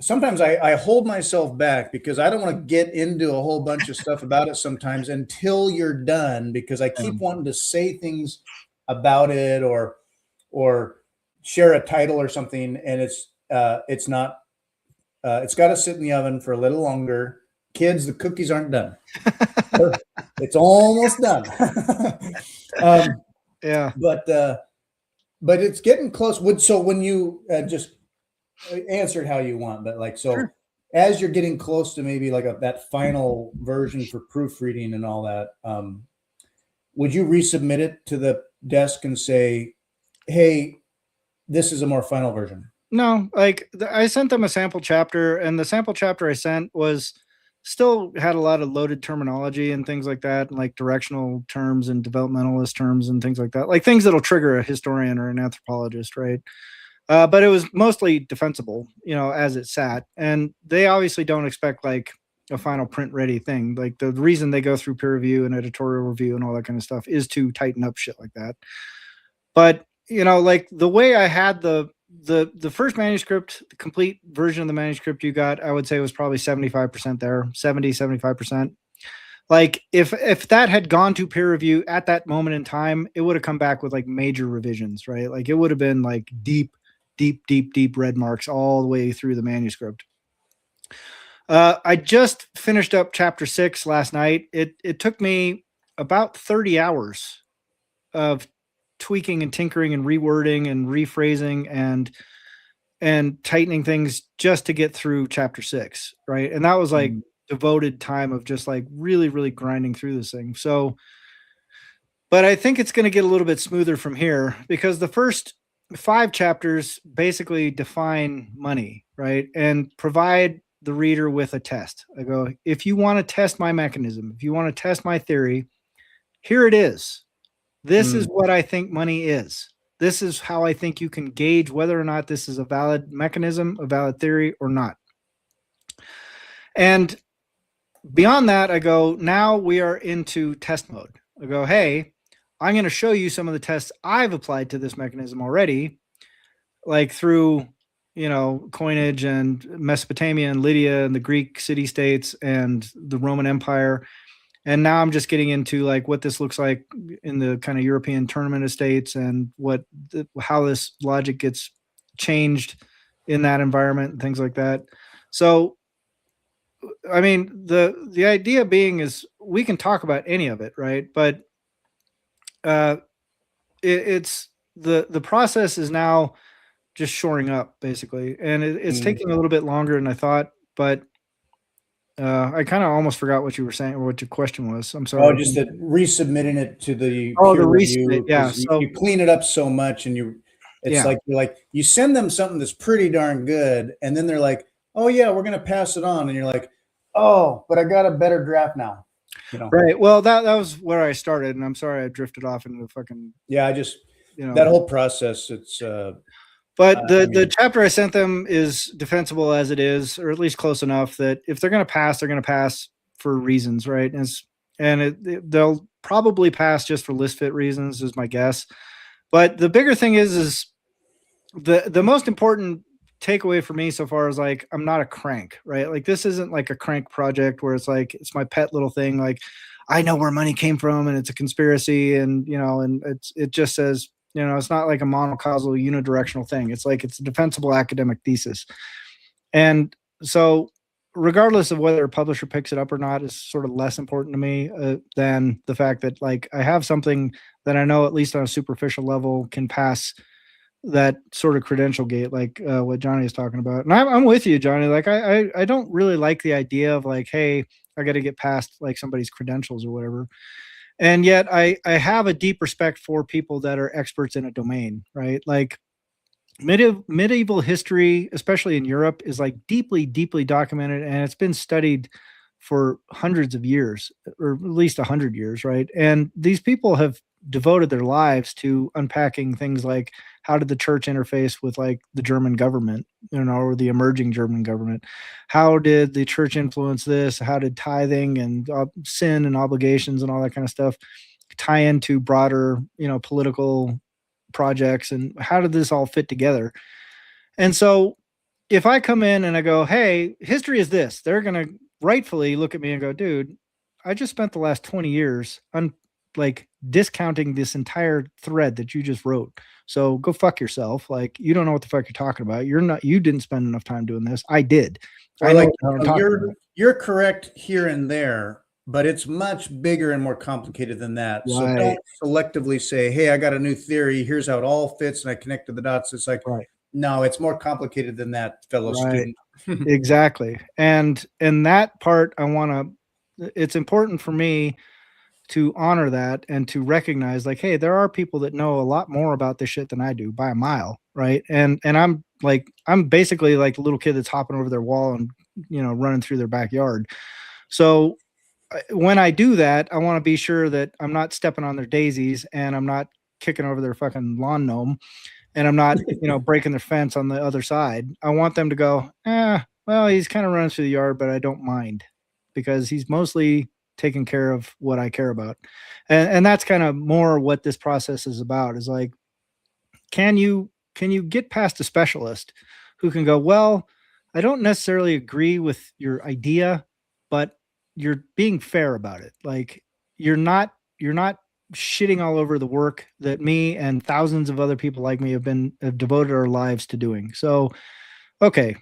sometimes I hold myself back because I don't want to get into a whole bunch of stuff about it sometimes until you're done, because I keep wanting to say things about it or share a title or something, and it's not. It's got to sit in the oven for a little longer. Kids, the cookies aren't done. It's almost done. Yeah, but it's getting close. So when you just answered how you want, but like, so sure. As you're getting close to maybe like that final version for proofreading and all that, would you resubmit it to the desk and say, hey, this is a more final version? No, like I sent them a sample chapter, and the sample chapter I sent still had a lot of loaded terminology and things like that, and like directional terms and developmentalist terms and things like that, like things that'll trigger a historian or an anthropologist, right? But it was mostly defensible, as it sat. And they obviously don't expect like a final print ready thing. Like the reason they go through peer review and editorial review and all that kind of stuff is to tighten up shit like that. But, like the way I had the first manuscript, the complete version of the manuscript you got, I would say was probably 75% there, 75%. Like if that had gone to peer review at that moment in time, it would have come back with like major revisions, right? Like it would have been like deep red marks all the way through the manuscript. I just finished up chapter 6 last night. It took me about 30 hours of tweaking and tinkering and rewording and rephrasing and tightening things just to get through chapter 6, right? And that was like devoted time of just like really, really grinding through this thing. So, but I think it's going to get a little bit smoother from here, because the first 5 chapters basically define money, right? And provide the reader with a test. I go, if you want to test my mechanism, if you want to test my theory, here it is. This is what I think money is. This is how I think you can gauge whether or not this is a valid mechanism, a valid theory or not. And beyond that, I go, now we are into test mode. I go, hey, I'm going to show you some of the tests I've applied to this mechanism already, like through, coinage and Mesopotamia and Lydia and the Greek city-states and the Roman Empire. And now I'm just getting into like what this looks like in the kind of European tournament estates and how this logic gets changed in that environment and things like that. So, I mean, the idea being is we can talk about any of it, right? But it's the process is now just shoring up basically, and it's taking a little bit longer than I thought, but I kind of almost forgot what you were saying or what your question was. I'm sorry. Oh, just that resubmitting it to the peer review. Yeah. So you clean it up so much, and you send them something that's pretty darn good, and then they're like, "Oh yeah, we're gonna pass it on," and you're like, "Oh, but I got a better draft now." Right. Well, that was where I started, and I'm sorry I drifted off into the fucking. Yeah, I just that whole process. It's. But the chapter I sent them is defensible as it is, or at least close enough that if they're going to pass for reasons, right? They'll probably pass just for list fit reasons, is my guess. But the bigger thing is the most important takeaway for me so far is like, I'm not a crank, right? Like this isn't like a crank project where it's like, it's my pet little thing. Like I know where money came from and it's a conspiracy and, and it just says, it's not like a monocausal unidirectional thing. It's like, it's a defensible academic thesis. And so regardless of whether a publisher picks it up or not is sort of less important to me than the fact that like I have something that I know at least on a superficial level can pass that sort of credential gate, like what Johnny is talking about. And I'm with you, Johnny. Like I don't really like the idea of like, hey, I got to get past like somebody's credentials or whatever. And yet I have a deep respect for people that are experts in a domain, right? Like medieval history, especially in Europe, is like deeply, deeply documented, and it's been studied for hundreds of years, or at least 100 years, right? And these people have devoted their lives to unpacking things like how did the church interface with like the German government, or the emerging German government? How did the church influence this? How did tithing and sin and obligations and all that kind of stuff tie into broader, political projects, and how did this all fit together? And so if I come in and I go, hey, history is this, they're going to rightfully look at me and go, dude, I just spent the last 20 years on like discounting this entire thread that you just wrote. So go fuck yourself. Like, you don't know what the fuck you're talking about. You didn't spend enough time doing this. I did. Or like, you're correct here and there, but it's much bigger and more complicated than that. Right. So don't selectively say, hey, I got a new theory. Here's how it all fits. And I connected the dots. It's like, right. No, it's more complicated than that, fellow student. Exactly. And that part, it's important for me to honor that and to recognize like, hey, there are people that know a lot more about this shit than I do by a mile. Right. And I'm basically like the little kid that's hopping over their wall and, running through their backyard. So when I do that, I want to be sure that I'm not stepping on their daisies and I'm not kicking over their fucking lawn gnome. And I'm not, breaking their fence on the other side. I want them to go, well, he's kind of running through the yard, but I don't mind because he's mostly taking care of what I care about. And that's kind of more what this process is about, is like, can you get past a specialist who can go, well, I don't necessarily agree with your idea, but you're being fair about it. Like you're not shitting all over the work that me and thousands of other people like me have devoted our lives to doing. So, okay,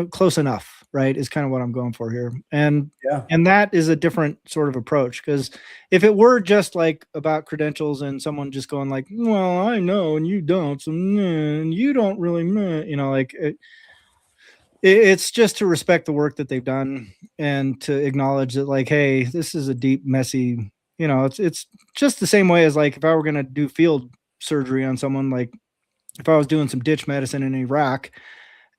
close enough, right? Is kind of what I'm going for here. And that is a different sort of approach, because if it were just like about credentials and someone just going like, well, I know and you don't, so and you don't really, like it's just to respect the work that they've done and to acknowledge that like, hey, this is a deep, messy, it's just the same way as like if I were going to do field surgery on someone, like if I was doing some ditch medicine in Iraq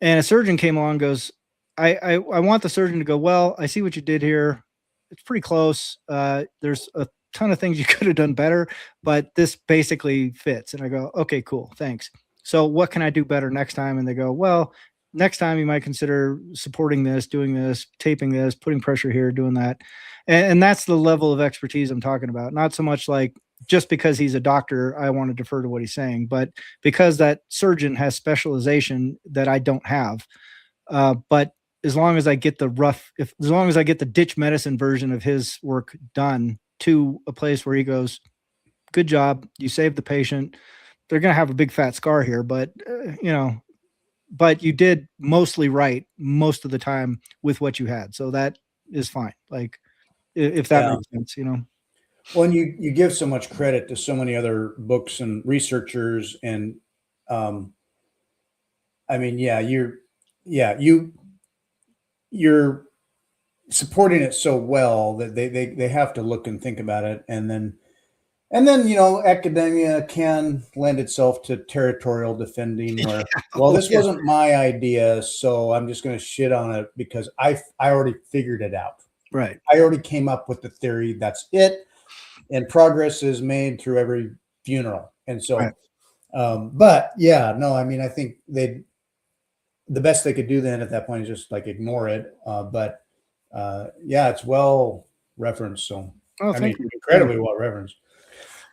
and a surgeon came along and goes, I want the surgeon to go, well, I see what you did here. It's pretty close. There's a ton of things you could have done better, but this basically fits. And I go, okay, cool. Thanks. So what can I do better next time? And they go, well, next time you might consider supporting this, doing this, taping this, putting pressure here, doing that. And that's the level of expertise I'm talking about. Not so much like just because he's a doctor, I want to defer to what he's saying, but because that surgeon has specialization that I don't have. But as long as I get as long as I get the ditch medicine version of his work done to a place where he goes, good job, you saved the patient. They're going to have a big fat scar here, but but you did mostly right most of the time with what you had. So that is fine. Like if that makes sense, Well, and you give so much credit to so many other books and researchers. And I mean, you're supporting it so well that they have to look and think about it. And then, academia can lend itself to territorial defending where, well, this wasn't my idea, so I'm just going to shit on it because I already figured it out. Right. I already came up with the theory. That's it. And progress is made through every funeral. And so, right. I think the best they could do then at that point is just like ignore it. It's well referenced. So, incredibly well referenced.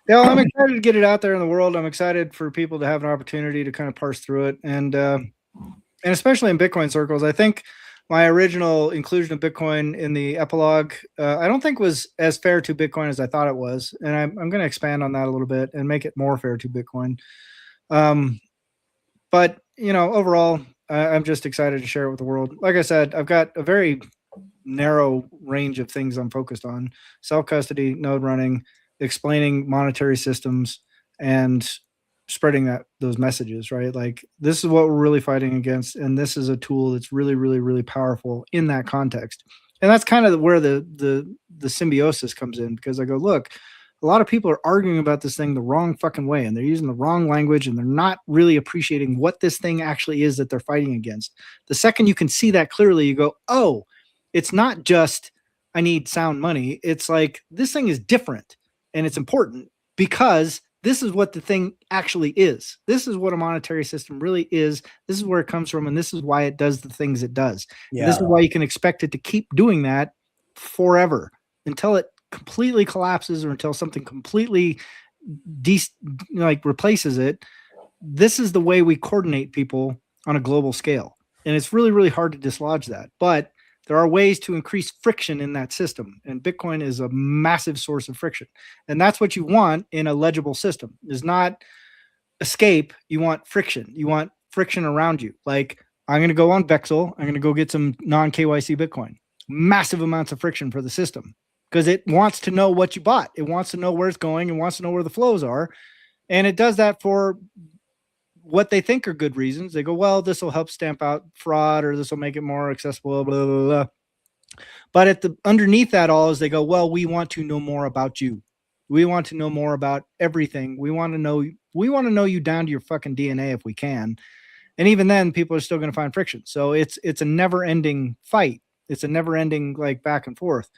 Yeah, well, I'm excited to get it out there in the world. I'm excited for people to have an opportunity to kind of parse through it. And And especially in Bitcoin circles, I think my original inclusion of Bitcoin in the epilogue, I don't think was as fair to Bitcoin as I thought it was. And I'm going to expand on that a little bit and make it more fair to Bitcoin. But, overall, I'm just excited to share it with the world. Like I said, I've got a very narrow range of things I'm focused on: self-custody, node running, explaining monetary systems, and spreading those messages, right? Like, this is what we're really fighting against, and this is a tool that's really, really, really powerful in that context. And that's kind of where the symbiosis comes in, because I go, look, a lot of people are arguing about this thing the wrong fucking way, and they're using the wrong language, and they're not really appreciating what this thing actually is that they're fighting against. The second you can see that clearly, you go, oh, it's not just I need sound money. It's like, this thing is different and it's important because this is what the thing actually is. This is what a monetary system really is. This is where it comes from, and this is why it does the things it does. Yeah. This is why you can expect it to keep doing that forever until it completely collapses or until something completely replaces it. This is the way we coordinate people on a global scale. And it's really, really hard to dislodge that. But there are ways to increase friction in that system, and Bitcoin is a massive source of friction. And that's what you want in a legible system, is not escape. You want friction. You want friction around you. Like, I'm going to go on Bexel. I'm going to go get some non-KYC Bitcoin. Massive amounts of friction for the system because it wants to know what you bought. It wants to know where it's going. It wants to know where the flows are. And it does that for what they think are good reasons. They go, well, this will help stamp out fraud, or this will make it more accessible, blah, blah, blah. But underneath that all is they go, well, we want to know more about you. We want to know more about everything. We want to know you down to your fucking DNA if we can. And even then, people are still going to find friction. So it's a never ending fight. It's a never ending like back and forth.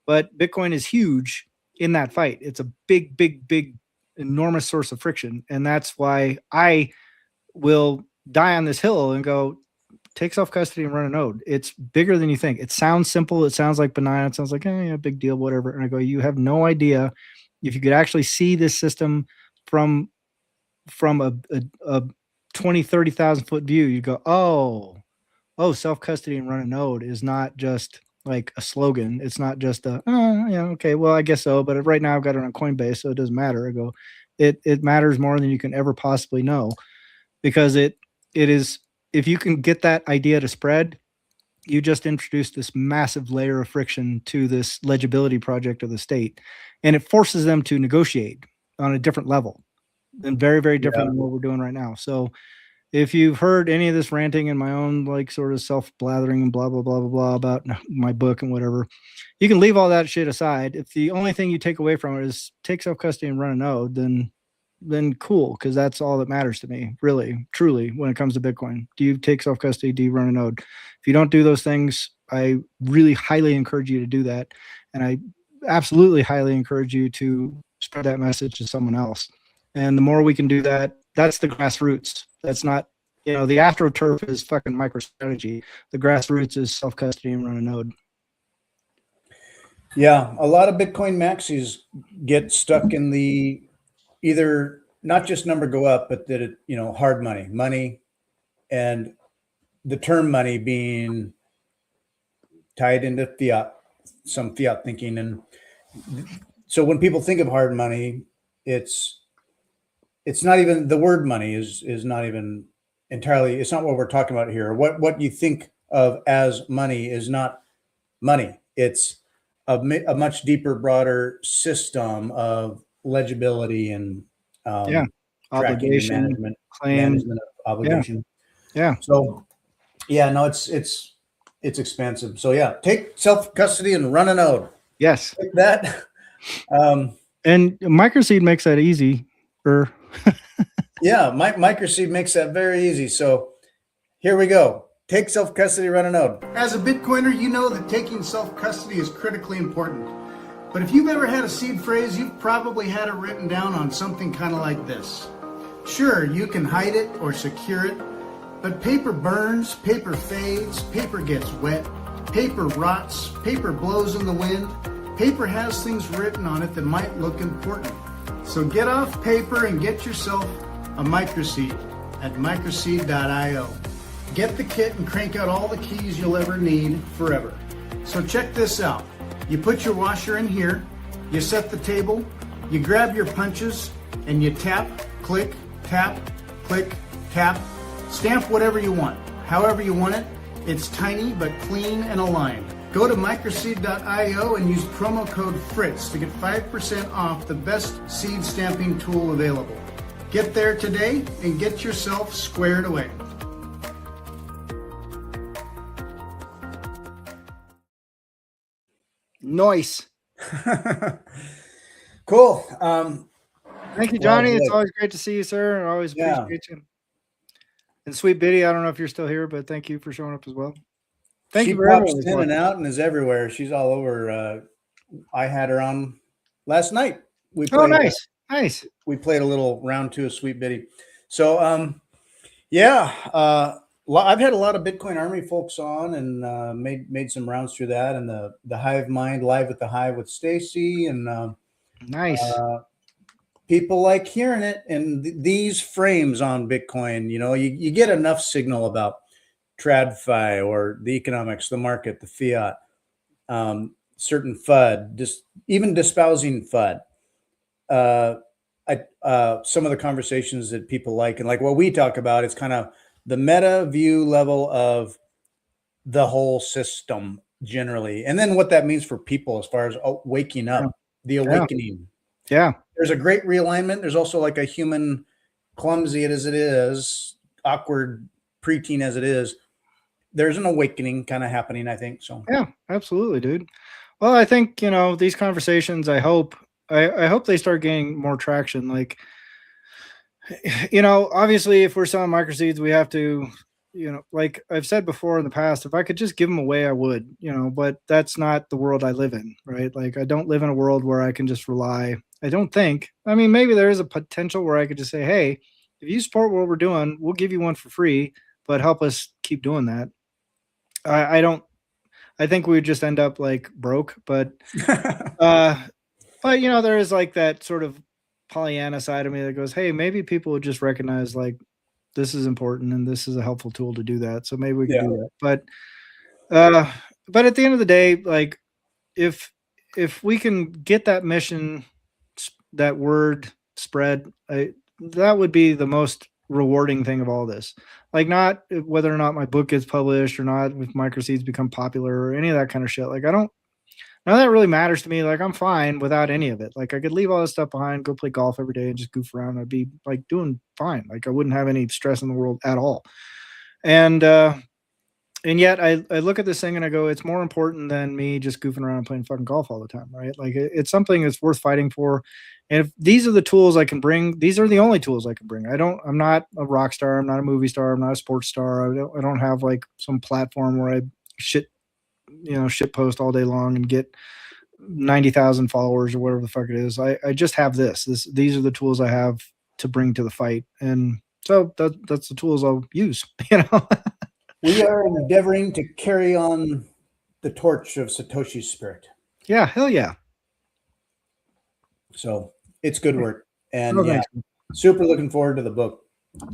But Bitcoin is huge in that fight. It's a big, big, big, enormous source of friction. And that's why I will die on this hill and go, take self-custody and run a node. It's bigger than you think. It sounds simple. It sounds like benign. It sounds like, yeah, big deal, whatever. And I go, you have no idea. If you could actually see this system from a 20, 30,000 foot view, you go, oh, self-custody and run a node is not just like a slogan. It's not just okay, well, I guess so. But right now I've got it on Coinbase, so it doesn't matter. I go, it matters more than you can ever possibly know. Because it is, if you can get that idea to spread, you just introduce this massive layer of friction to this legibility project of the state. And it forces them to negotiate on a different level and very, very different than what we're doing right now. So if you've heard any of this ranting and my own like sort of self-blathering and blah, blah, blah, blah, blah about my book and whatever, you can leave all that shit aside. If the only thing you take away from it is take self-custody and run a node, then cool, because that's all that matters to me, really, truly, when it comes to Bitcoin. Do you take self-custody? Do you run a node? If you don't do those things, I really highly encourage you to do that. And I absolutely highly encourage you to spread that message to someone else. And the more we can do that, that's the grassroots. That's not, the AstroTurf is fucking MicroStrategy. The grassroots is self-custody and run a node. Yeah, a lot of Bitcoin maxis get stuck in the either not just number go up, but that it, hard money, and the term money being tied into fiat, some fiat thinking. And so when people think of hard money, it's not even, the word money is not even entirely, it's not what we're talking about here. What you think of as money is not money. It's a much deeper, broader system of legibility and obligation, management, claim, management of obligation. Yeah. So no, it's expensive. So yeah, take self-custody and run a node. Yes. Like that. And MicroSeed makes that easy. Yeah, MicroSeed makes that very easy. So here we go. Take self-custody, run a node. As a Bitcoiner, you know that taking self-custody is critically important. But if you've ever had a seed phrase, you've probably had it written down on something kind of like this. Sure, you can hide it or secure it, but paper burns, paper fades, paper gets wet, paper rots, paper blows in the wind. Paper has things written on it that might look important. So get off paper and get yourself a MicroSeed at microseed.io. Get the kit and crank out all the keys you'll ever need forever. So check this out. You put your washer in here, you set the table, you grab your punches, and you tap, click, tap, click, tap, stamp whatever you want, however you want it. It's tiny but clean and aligned. Go to MicroSeed.io and use promo code FRITZ to get 5% off the best seed stamping tool available. Get there today and get yourself squared away. Nice. Cool. Thank you, Johnny. It's always great to see you, sir. I always appreciate you. And Sweet Biddy, I don't know if you're still here, but thank you for showing up as well. Thank you for everyone. She pops in and out and is everywhere. She's all over. I had her on last night. Nice. We played a little round 2 of Sweet Biddy. So, I've had a lot of Bitcoin Army folks on and made some rounds through that, and the Hive Mind Live at the Hive with Stacy, and nice. People like hearing it, and these frames on Bitcoin. You know, you get enough signal about TradFi or the economics, the market, the fiat, certain FUD, even espousing FUD. Some of the conversations that people like, and like what we talk about, it's kind of the meta view level of the whole system generally, and then what that means for people as far as waking up, the awakening. Yeah. There's a great realignment. There's also like a human, clumsy as it is, awkward, preteen as it is. There's an awakening kind of happening, I think. So yeah, absolutely, dude. Well, I think, these conversations, I hope they start gaining more traction. Like, obviously if we're selling microseeds, we have to, like I've said before in the past, if I could just give them away, I would, but that's not the world I live in, right? Like, I don't live in a world where I can just rely. I don't think, maybe there is a potential where I could just say, hey, if you support what we're doing, we'll give you one for free, but help us keep doing that. I think we would just end up like broke, but there is like that sort of Pollyanna side of me that goes, hey, maybe people would just recognize like this is important and this is a helpful tool to do that. So maybe we can do that. But at the end of the day, like if we can get that mission, that word spread, that would be the most rewarding thing of all this. Like, not whether or not my book gets published or not, if microseeds become popular or any of that kind of shit. Like, none of that really matters to me. Like, I'm fine without any of it. Like, I could leave all this stuff behind, go play golf every day and just goof around. I'd be like doing fine. Like, I wouldn't have any stress in the world at all. And yet I look at this thing and I go, it's more important than me just goofing around and playing fucking golf all the time, right? Like, it's something that's worth fighting for. And if these are the tools I can bring, these are the only tools I can bring. I'm not a rock star. I'm not a movie star. I'm not a sports star. I don't have like some platform where I shit post all day long and get 90,000 followers or whatever the fuck it is. I just have these are the tools I have to bring to the fight. And so that's the tools I'll use, We are endeavoring to carry on the torch of Satoshi's spirit. Yeah, hell yeah. So it's good work. And super looking forward to the book.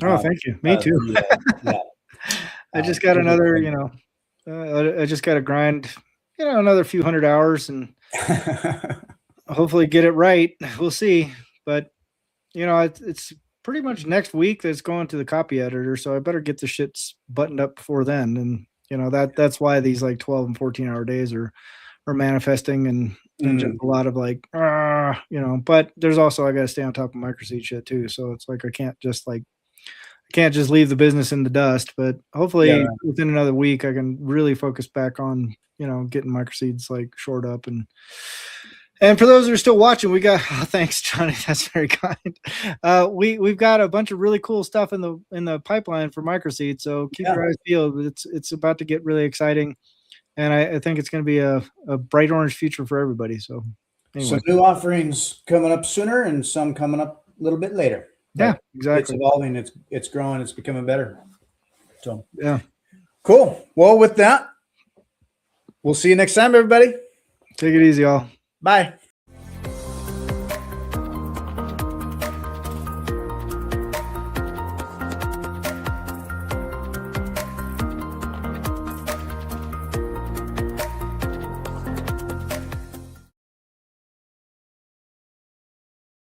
Oh, thank you. Me too. I just got another, I just got to grind, another few hundred hours and hopefully get it right. We'll see. But, it's pretty much next week that's going to the copy editor. So I better get the shits buttoned up before then. And, that's why these like 12 and 14-hour days are manifesting and just a lot of like, but there's also, I got to stay on top of microseed shit too. So it's like, I can't just leave the business in the dust, but hopefully within another week, I can really focus back on, getting microseeds like shored up. And for those that are still watching, we got, thanks, Johnny. That's very kind. We've got a bunch of really cool stuff in the pipeline for microseed. So keep your eyes peeled. It's about to get really exciting. And I think it's going to be a bright orange future for everybody. So anyway. Some new offerings coming up sooner and some coming up a little bit later. Yeah, exactly. It's evolving. It's growing. It's becoming better. So yeah, cool. Well, with that, we'll see you next time, everybody. Take it easy, y'all. Bye.